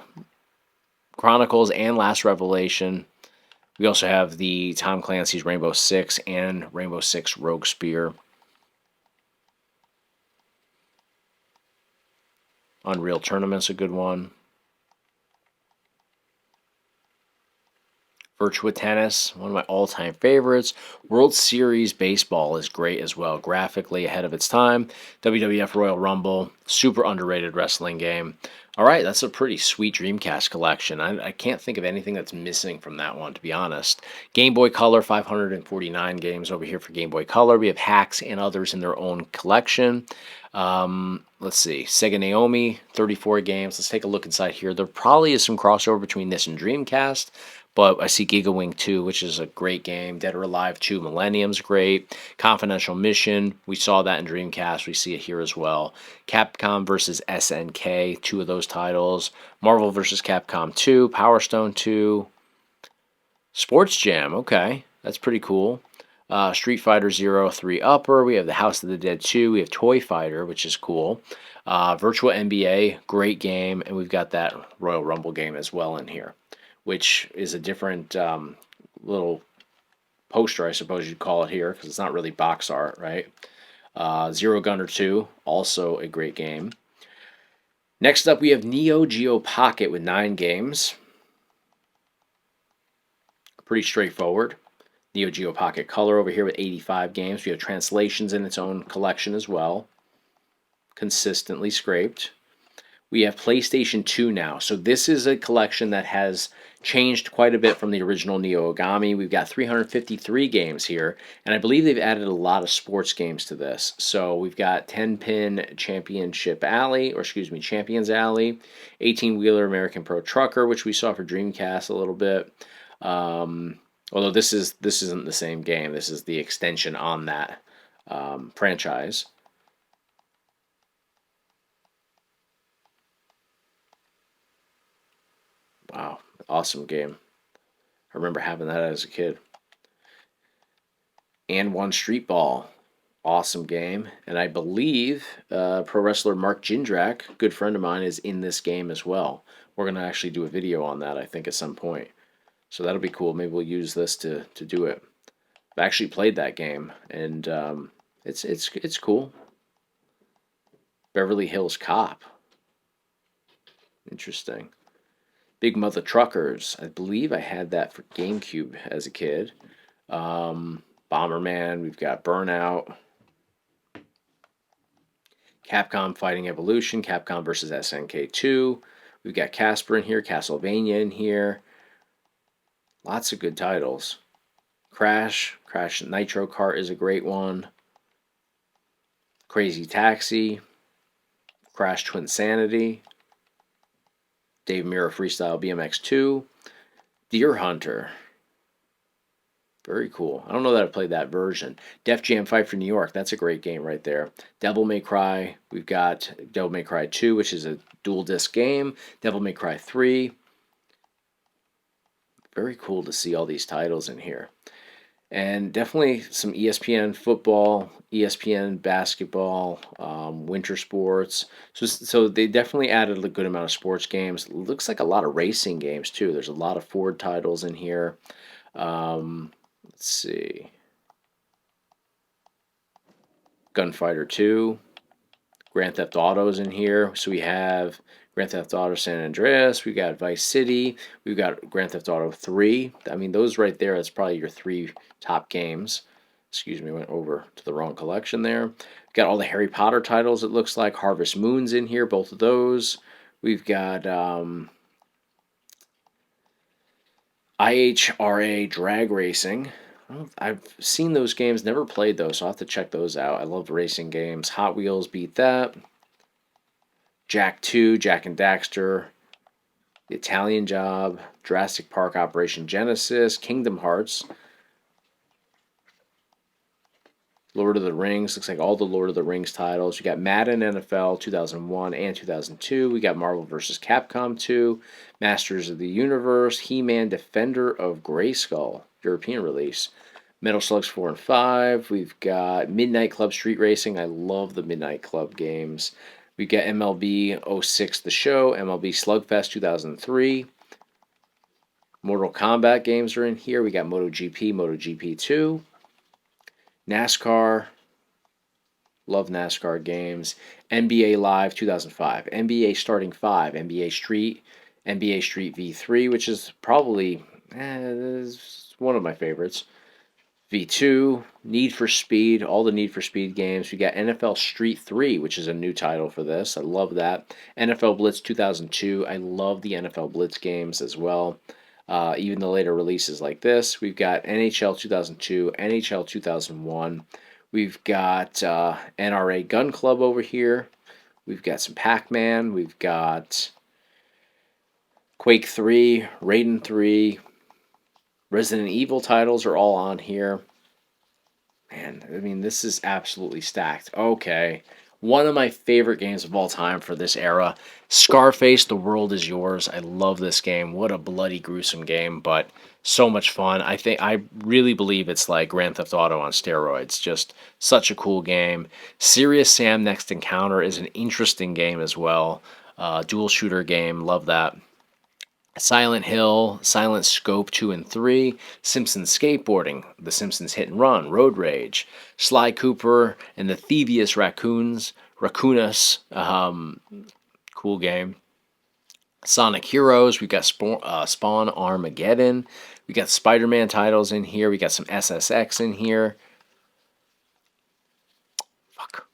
Chronicles, and Last Revelation. We also have the Tom Clancy's Rainbow Six and Rainbow Six Rogue Spear. Unreal Tournament's a good one. Virtua Tennis, one of my all-time favorites. World Series Baseball is great as well, graphically ahead of its time. WWF Royal Rumble, super underrated wrestling game. All right, that's a pretty sweet Dreamcast collection. I can't think of anything that's missing from that one, to be honest. Game Boy Color, 549 games over here for Game Boy Color. We have hacks and others in their own collection. Let's see, Sega Naomi, 34 games. Let's take a look inside here. There probably is some crossover between this and Dreamcast, but I see Giga Wing 2, which is a great game. Dead or Alive 2, Millennium's great. Confidential Mission, we saw that in Dreamcast. We see it here as well. Capcom versus SNK, two of those titles. Marvel versus Capcom 2, Power Stone 2. Sports Jam, okay. That's pretty cool. Street Fighter Zero 3 Upper. We have the House of the Dead 2. We have Toy Fighter, which is cool. Virtual NBA, great game. And we've got that Royal Rumble game as well in here, which is a different little poster, I suppose you'd call it here, because it's not really box art, right? Zero Gunner 2, also a great game. Next up, we have Neo Geo Pocket with 9 games. Pretty straightforward. Neo Geo Pocket Color over here with 85 games. We have translations in its own collection as well. Consistently scraped. We have PlayStation 2 now. So this is a collection that has changed quite a bit from the original Neo Ogami. We've got 353 games here, and I believe they've added a lot of sports games to this. So we've got 10-pin Championship Alley, or excuse me, Champions Alley, 18-wheeler American Pro Trucker, which we saw for Dreamcast a little bit. Although this isn't the same game. This is the extension on that franchise. Wow, awesome game. I remember having that as a kid. And One Street Ball, awesome game. And I believe pro wrestler Mark Jindrak, good friend of mine, is in this game as well. We're going to actually do a video on that, I think, at some point. So that'll be cool. Maybe we'll use this to do it. I've actually played that game, and it's cool. Beverly Hills Cop. Interesting. Big Mother Truckers. I believe I had that for GameCube as a kid. Bomberman. We've got Burnout. Capcom Fighting Evolution. Capcom versus SNK 2. We've got Casper in here. Castlevania in here. Lots of good titles. Crash Nitro Kart is a great one. Crazy Taxi. Crash Twinsanity. Dave Mirra Freestyle BMX 2. Deer Hunter. Very cool. I don't know that I played that version. Def Jam Fight for New York. That's a great game right there. Devil May Cry. We've got Devil May Cry 2, which is a dual disc game. Devil May Cry 3. Very cool to see all these titles in here. And definitely some ESPN football, ESPN basketball, winter sports. So they definitely added a good amount of sports games. It looks like a lot of racing games too. There's a lot of Ford titles in here. Let's see. Gunfighter 2. Grand Theft Auto's in here. So we have Grand Theft Auto San Andreas. We got Vice City. We've got Grand Theft Auto 3. I mean, those right there, that's probably your 3 top games. Excuse me, went over to the wrong collection there. Got all the Harry Potter titles, it looks like. Harvest Moon's in here, both of those. We've got IHRA Drag Racing. I've seen those games, never played those, so I'll have to check those out. I love racing games. Hot Wheels beat that. Jack 2, Jack and Daxter, The Italian Job, Jurassic Park Operation Genesis, Kingdom Hearts, Lord of the Rings. Looks like all the Lord of the Rings titles. We got Madden NFL 2001 and 2002. We got Marvel vs. Capcom 2, Masters of the Universe, He-Man Defender of Grayskull, European release. Metal Slugs 4 and 5. We've got Midnight Club Street Racing. I love the Midnight Club games. We got MLB 06 The Show, MLB Slugfest 2003. Mortal Kombat games are in here. We got MotoGP, MotoGP 2. NASCAR. Love NASCAR games. NBA Live 2005. NBA Starting 5. NBA Street V3, which is probably is one of my favorites. V2, Need for Speed, all the Need for Speed games. We got NFL Street 3, which is a new title for this. I love that. NFL Blitz 2002. I love the NFL Blitz games as well. Even the later releases like this. We've got NHL 2002, NHL 2001. We've got NRA Gun Club over here. We've got some Pac-Man. We've got Quake 3, Raiden 3. Resident Evil titles are all on here. Man, I mean, this is absolutely stacked. Okay. One of my favorite games of all time for this era, Scarface, The World Is Yours. I love this game. What a bloody, gruesome game, but so much fun. I really believe it's like Grand Theft Auto on steroids. Just such a cool game. Serious Sam Next Encounter is an interesting game as well. Dual shooter game. Love that. Silent Hill, Silent Scope 2 and 3, Simpsons Skateboarding, The Simpsons Hit and Run, Road Rage, Sly Cooper and the Thievius Raccoonus, cool game. Sonic Heroes, we've got Spawn Armageddon, we got Spider-Man titles in here, we got some SSX in here. Fuck.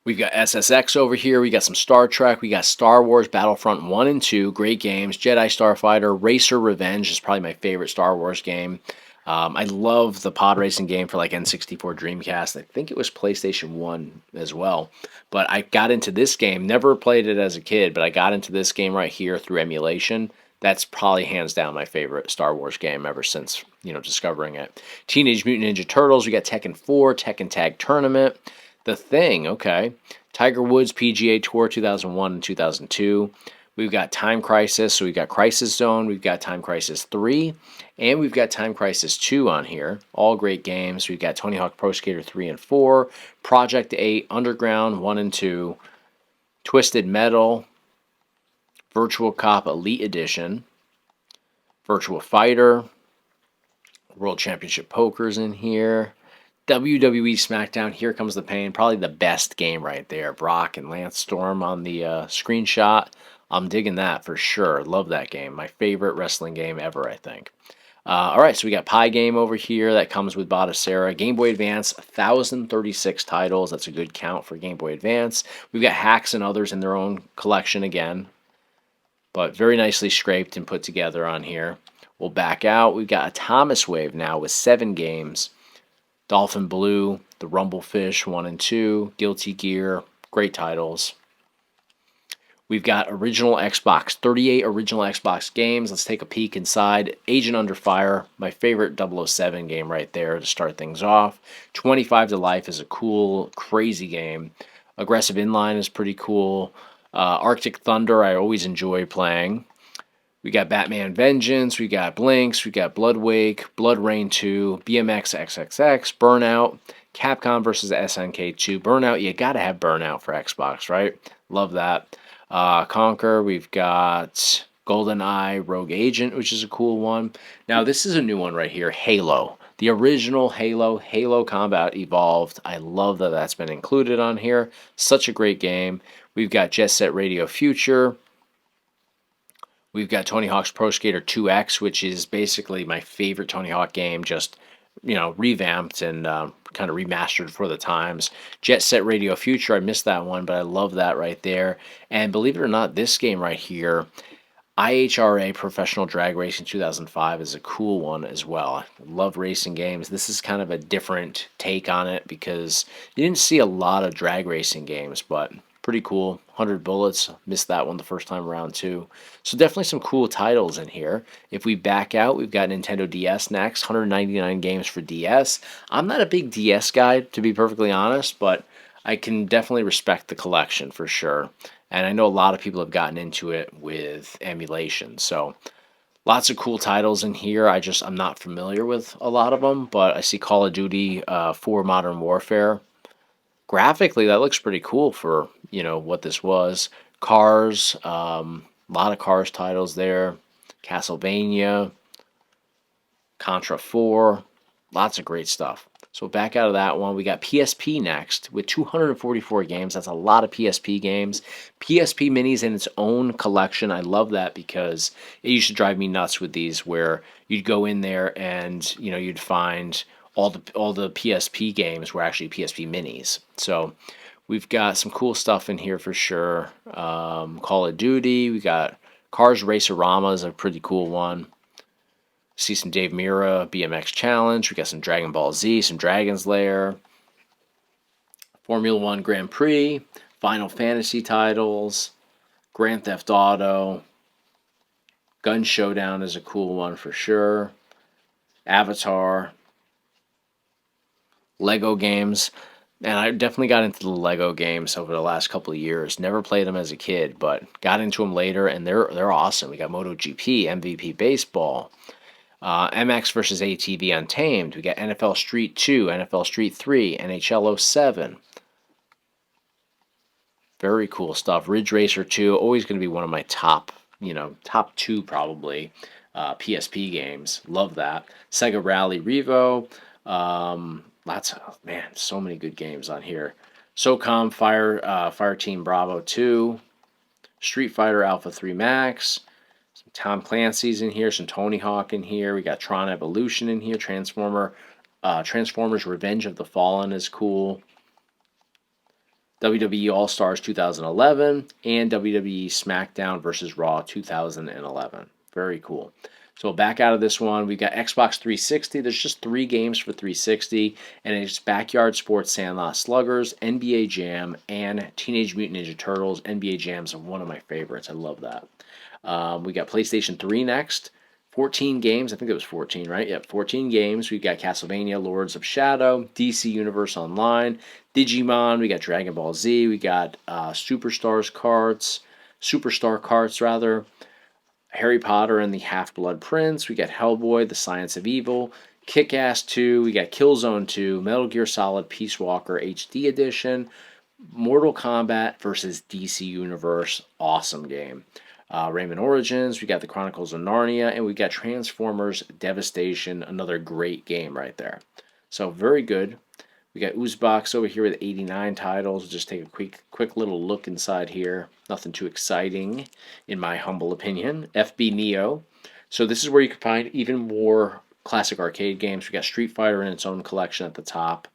We've got SSX over here. We got some Star Trek. We got Star Wars Battlefront 1 and 2. Great games. Jedi Starfighter. Racer Revenge is probably my favorite Star Wars game. I love the pod racing game for like N64 Dreamcast. I think it was PlayStation 1 as well. But I got into this game. Never played it as a kid, but I got into this game right here through emulation. That's probably hands down my favorite Star Wars game ever since, discovering it. Teenage Mutant Ninja Turtles. We got Tekken 4, Tekken Tag Tournament. The Thing, okay. Tiger Woods PGA Tour 2001 and 2002. We've got Time Crisis, so we've got Crisis Zone, we've got Time Crisis 3, and we've got Time Crisis 2 on here. All great games. We've got Tony Hawk Pro Skater 3 and 4, Project 8, Underground 1 and 2, Twisted Metal, Virtual Cop Elite Edition, Virtua Fighter, World Championship Poker's in here. WWE SmackDown, Here Comes the Pain, probably the best game right there. Brock and Lance Storm on the screenshot. I'm digging that for sure. Love that game. My favorite wrestling game ever, I think. All right, so we got Pie Game over here that comes with Botticera. Game Boy Advance, 1,036 titles. That's a good count for Game Boy Advance. We've got Hacks and others in their own collection again, but very nicely scraped and put together on here. We'll back out. We've got a Thomas Wave now with 7 games. Dolphin Blue, The Rumblefish 1 and 2, Guilty Gear, great titles. We've got original Xbox, 38 original Xbox games. Let's take a peek inside. Agent Under Fire, my favorite 007 game right there to start things off. 25 to Life is a cool, crazy game. Aggressive Inline is pretty cool. Arctic Thunder, I always enjoy playing. We got Batman Vengeance, we got Blinks, we got Blood Wake, Blood Rain 2, BMX XXX, Burnout, Capcom vs. SNK 2. Burnout, you gotta have Burnout for Xbox, right? Love that. Conquer, we've got GoldenEye, Rogue Agent, which is a cool one. Now, this is a new one right here, Halo. The original Halo Combat Evolved. I love that that's been included on here. Such a great game. We've got Jet Set Radio Future. We've got Tony Hawk's Pro Skater 2X, which is basically my favorite Tony Hawk game, just, revamped and kind of remastered for the times. Jet Set Radio Future, I missed that one, but I love that right there. And believe it or not, this game right here, IHRA Professional Drag Racing 2005 is a cool one as well. I love racing games. This is kind of a different take on it because you didn't see a lot of drag racing games, but pretty cool. 100 Bullets, missed that one the first time around too. So definitely some cool titles in here. If we back out, we've got Nintendo DS next, 199 games for DS. I'm not a big DS guy, to be perfectly honest, but I can definitely respect the collection for sure. And I know a lot of people have gotten into it with emulation. So lots of cool titles in here. I'm not familiar with a lot of them, but I see Call of Duty 4 Modern Warfare. Graphically, that looks pretty cool for, what this was. Cars, a lot of Cars titles there. Castlevania, Contra 4, lots of great stuff. So back out of that one, we got PSP next with 244 games. That's a lot of PSP games. PSP Minis in its own collection. I love that because it used to drive me nuts with these, where you'd go in there and you'd find all the PSP games were actually PSP Minis. So we've got some cool stuff in here for sure. Call of Duty. We got Cars Racerama is a pretty cool one. See some Dave Mirra, BMX Challenge. We got some Dragon Ball Z, some Dragon's Lair, Formula One Grand Prix, Final Fantasy titles, Grand Theft Auto, Gun Showdown is a cool one for sure, Avatar, Lego games. And I definitely got into the Lego games over the last couple of years. Never played them as a kid, but got into them later, and they're awesome. We got MotoGP, MVP Baseball, MX versus ATV Untamed. We got NFL Street 2, NFL Street 3, NHL 07. Very cool stuff. Ridge Racer 2, always going to be one of my top 2 probably PSP games. Love that. Sega Rally Revo. So many good games on here. SOCOM Fire Team Bravo 2. Street Fighter Alpha 3 Max. Tom Clancy's in here, some Tony Hawk in here. We got Tron Evolution in here. Transformers Revenge of the Fallen is cool. WWE All-Stars 2011 and WWE SmackDown vs. Raw 2011. Very cool. So back out of this one, we've got Xbox 360. There's just 3 games for 360, and it's Backyard Sports Sandlot Sluggers, NBA Jam, and Teenage Mutant Ninja Turtles. NBA Jam's one of my favorites. I love that. We got PlayStation 3 next. 14 games. I think it was 14, right? Yep, 14 games. We've got Castlevania, Lords of Shadow, DC Universe Online, Digimon. We got Dragon Ball Z. We got Superstar Carts, rather. Harry Potter and the Half-Blood Prince. We got Hellboy, The Science of Evil, Kick-Ass 2. We got Killzone 2, Metal Gear Solid Peace Walker HD Edition, Mortal Kombat versus DC Universe. Awesome game. Rayman Origins, we got the Chronicles of Narnia, and we got Transformers Devastation, another great game right there. So very good. We got Oozebox over here with 89 titles. We'll just take a quick little look inside here. Nothing too exciting, in my humble opinion. FB Neo. So this is where you can find even more classic arcade games. We got Street Fighter in its own collection at the top.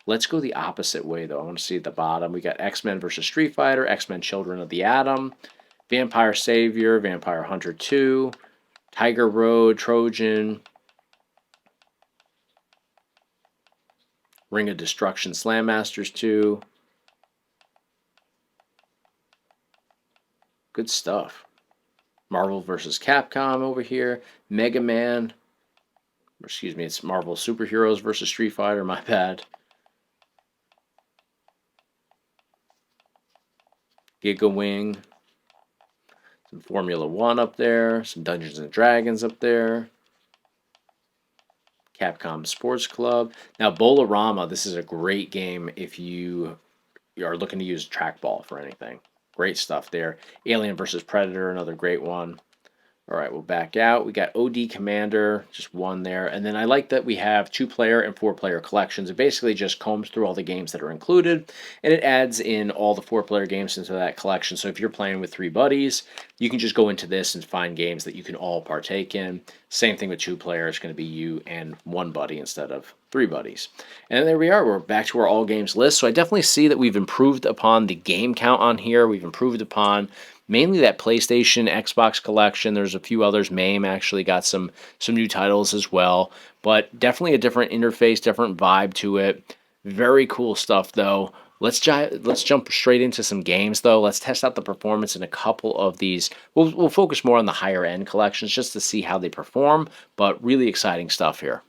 Let's go the opposite way, though. I want to see at the bottom. We got X-Men versus Street Fighter, X-Men Children of the Atom, Vampire Savior, Vampire Hunter 2, Tiger Road, Trojan, Ring of Destruction, Slam Masters 2. Good stuff. Marvel vs. Capcom over here. Mega Man. Excuse me, it's Marvel Superheroes versus Street Fighter, my bad. Giga Wing. Some Formula One up there. Some Dungeons and Dragons up there. Capcom Sports Club. Now, Bolarama, this is a great game if you are looking to use trackball for anything. Great stuff there. Alien vs. Predator, another great one. All right, we'll back out. We got OD Commander, just one there. And then I like that we have 2-player and 4-player collections. It basically just combs through all the games that are included, and it adds in all the 4-player games into that collection. So if you're playing with 3 buddies, you can just go into this and find games that you can all partake in. Same thing with 2-player. It's going to be you and 1 buddy instead of 3 buddies. And there we are. We're back to our all games list. So I definitely see that we've improved upon the game count on here. We've improved upon mainly that PlayStation, Xbox collection. There's a few others. MAME actually got some new titles as well. But definitely a different interface, different vibe to it. Very cool stuff, though. Let's jump straight into some games, though. Let's test out the performance in a couple of these. We'll focus more on the higher-end collections just to see how they perform, but really exciting stuff here.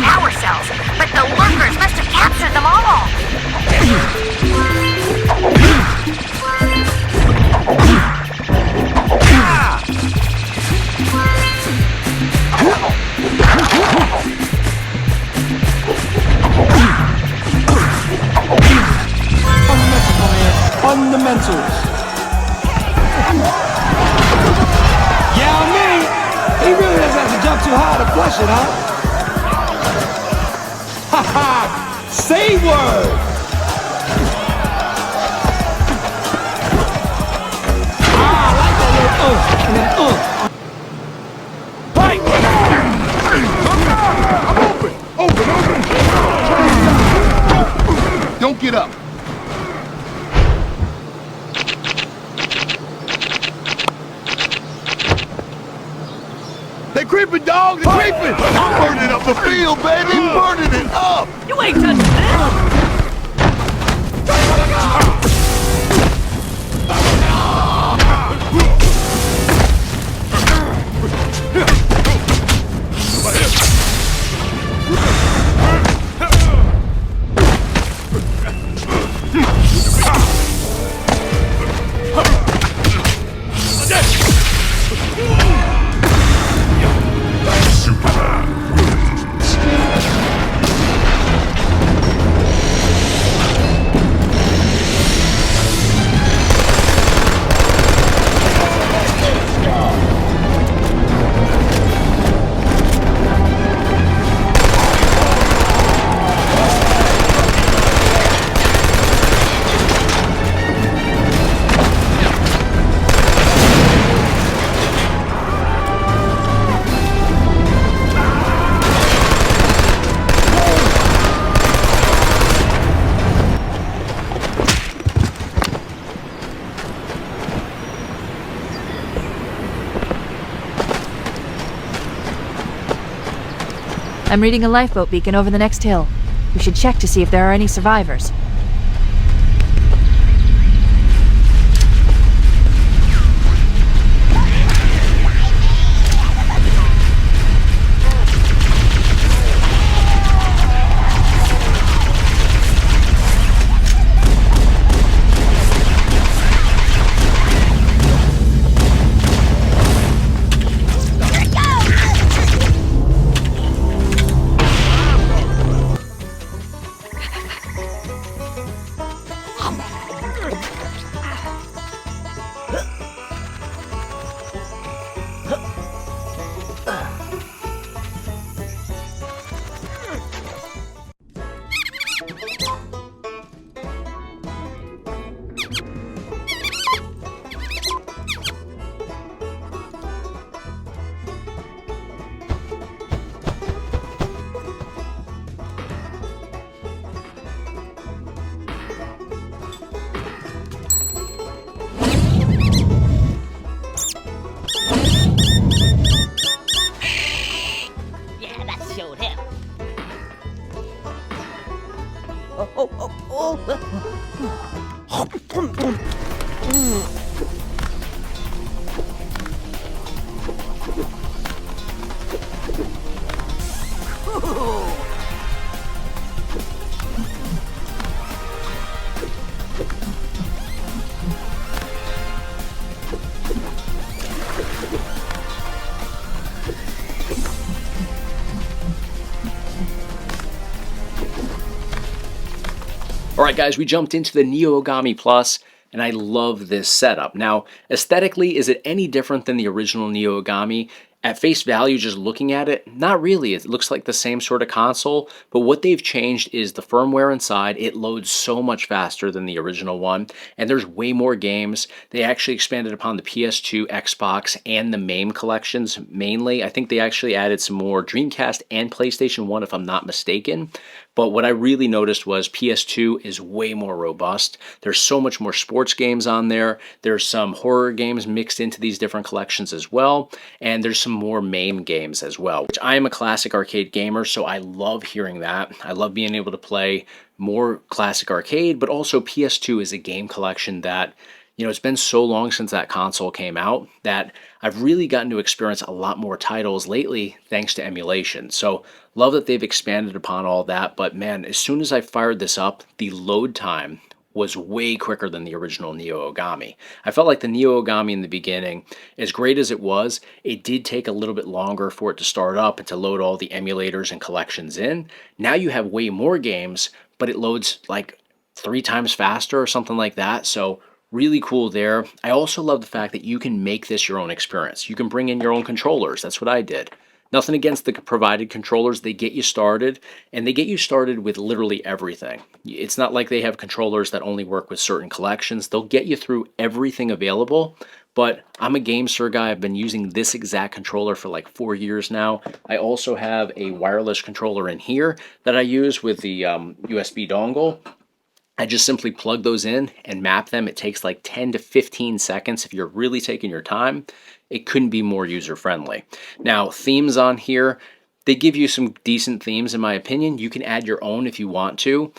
power cells, but the lurkers must have captured them all. Fundamentals. Yeah, I mean, he really doesn't have to jump too high to flush it, huh? Ha ha! Say word! Ah, I like that little and then Fight! I'm open! Don't get up. They creeping, dog! They creeping! I'm burning up the field, baby! Burning it up! You ain't touching this! I'm reading a lifeboat beacon over the next hill. We should check to see if there are any survivors. Alright guys, we jumped into the Neo Ogami Plus, and I love this setup. Now, aesthetically, is it any different than the original Neo Ogami? At face value, just looking at it, not really. It looks like the same sort of console, but what they've changed is the firmware inside. It loads so much faster than the original one, and there's way more games. They actually expanded upon the PS2, Xbox, and the MAME collections mainly. I think they actually added some more Dreamcast and PlayStation 1 if I'm not mistaken. But what I really noticed was PS2 is way more robust. There's so much more sports games on there. There's some horror games mixed into these different collections as well. And there's some more MAME games as well, which I am a classic arcade gamer, so I love hearing that. I love being able to play more classic arcade, but also PS2 is a game collection that You know, it's been so long since that console came out that I've really gotten to experience a lot more titles lately thanks to emulation. So love that they've expanded upon all that. But man, as soon as I fired this up, the load time was way quicker than the original Neo Ogami. I felt like the Neo Ogami in the beginning, as great as it was, it did take a little bit longer for it to start up and to load all the emulators and collections in. Now you have way more games, but it loads like 3 times faster or something like that. So really cool there. I also love the fact that you can make this your own experience. You can bring in your own controllers. That's what I did. Nothing against the provided controllers. They get you started, and they get you started with literally everything. It's not like they have controllers that only work with certain collections. They'll get you through everything available, but I'm a GameSir guy. I've been using this exact controller for like 4 years now. I also have a wireless controller in here that I use with the USB dongle. I just simply plug those in and map them. It takes like 10 to 15 seconds if you're really taking your time. It couldn't be more user-friendly. Now, themes on here, they give you some decent themes in my opinion. You can add your own if you want to.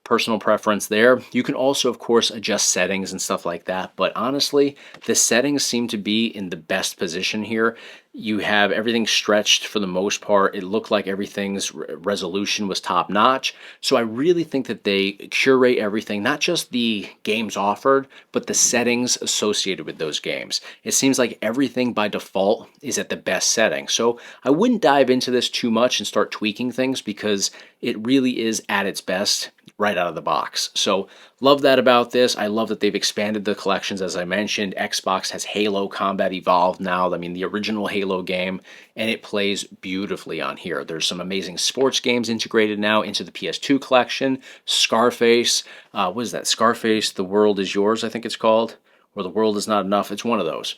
Personal preference there. You can also, of course, adjust settings and stuff like that. But honestly, the settings seem to be in the best position here. You have everything stretched for the most part. It looked like everything's resolution was top notch. So I really think that they curate everything, not just the games offered, but the settings associated with those games. It seems like everything by default is at the best setting. So I wouldn't dive into this too much and start tweaking things because it really is at its best right out of the box. So love that about this. I love that they've expanded the collections, as I mentioned. Xbox has Halo Combat Evolved now. I mean, the original Halo game, and it plays beautifully on here. There's some amazing sports games integrated now into the PS2 collection. Scarface, what is that? Scarface, The World Is Yours, I think it's called. Or The World Is Not Enough. It's one of those.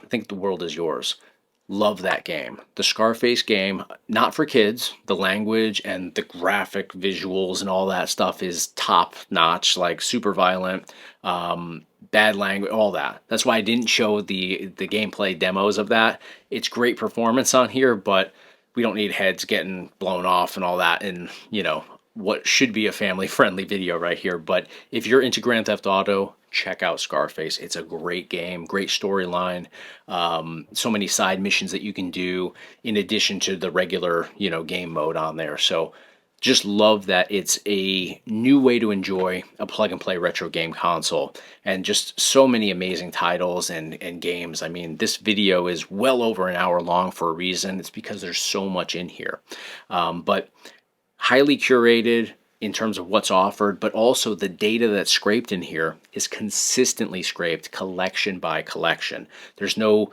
I think The World Is Yours. Love that game. The Scarface game, not for kids. The language and the graphic visuals and all that stuff is top notch, like super violent, bad language, all that. That's why I didn't show the gameplay demos of that. It's great performance on here, but we don't need heads getting blown off and all that in, you know, what should be a family-friendly video right here. But if you're into Grand Theft Auto, check out Scarface. It's a great game, great storyline, so many side missions that you can do in addition to the regular, you know, game mode on there. So just love that it's a new way to enjoy a plug-and-play retro game console, and just so many amazing titles and games. I mean, this video is well over an hour long for a reason. It's because there's so much in here. But highly curated in terms of what's offered, but also the data that's scraped in here is consistently scraped collection by collection. There's no,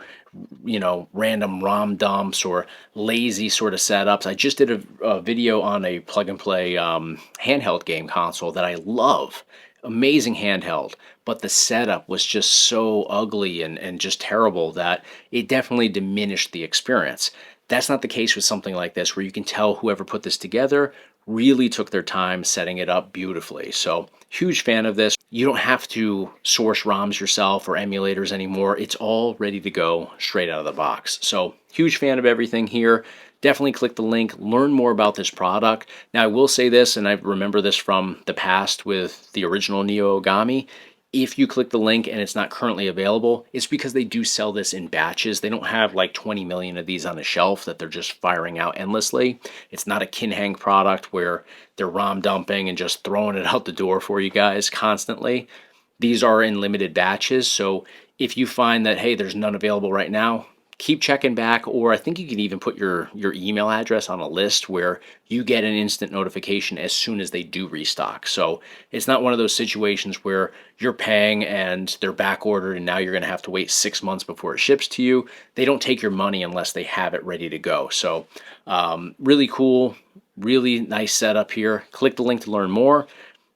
you know, random ROM dumps or lazy sort of setups. I just did a video on a plug-and-play handheld game console that I love. Amazing handheld, but the setup was just so ugly and just terrible that it definitely diminished the experience. That's not the case with something like this, where you can tell whoever put this together really took their time setting it up beautifully. So huge fan of this. You don't have to source ROMs yourself or emulators anymore. It's all ready to go straight out of the box. So huge fan of everything here. Definitely click the link, learn more about this product. Now I will say this, and I remember this from the past with the original Neo Ogami. If you click the link and it's not currently available, it's because they do sell this in batches. They don't have like 20 million of these on a shelf that they're just firing out endlessly. It's not a Kinhang product where they're ROM dumping and just throwing it out the door for you guys constantly. These are in limited batches, so if you find that, hey, there's none available right now, keep checking back, or I think you can even put your email address on a list where you get an instant notification as soon as they do restock. So it's not one of those situations where you're paying and they're back ordered and now you're going to have to wait 6 months before it ships to you. They don't take your money unless they have it ready to go. So really cool, really nice setup here. Click the link to learn more.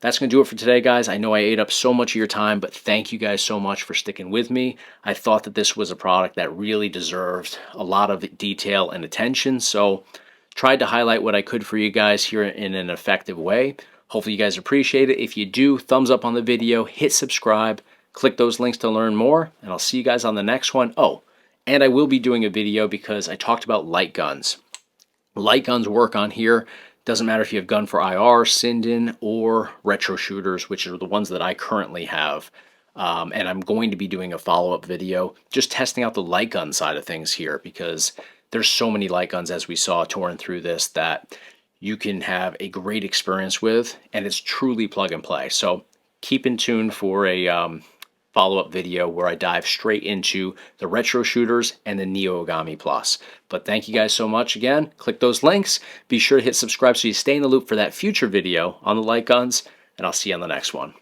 That's going to do it for today, guys. I know I ate up so much of your time, but thank you guys so much for sticking with me. I thought that this was a product that really deserved a lot of detail and attention, so tried to highlight what I could for you guys here in an effective way. Hopefully you guys appreciate it. If you do, thumbs up on the video, hit subscribe, click those links to learn more, and I'll see you guys on the next one. Oh, and I will be doing a video because I talked about light guns. Light guns work on here. Doesn't matter if you have Gun for IR, Sinden, or retro shooters, which are the ones that I currently have. And I'm going to be doing a follow-up video just testing out the light gun side of things here, because there's so many light guns, as we saw touring through this, that you can have a great experience with, and it's truly plug and play. So keep in tune for a follow-up video where I dive straight into the retro shooters and the Neo Ogami Plus. But thank you guys so much again. Click those links. Be sure to hit subscribe so you stay in the loop for that future video on the light guns, and I'll see you on the next one.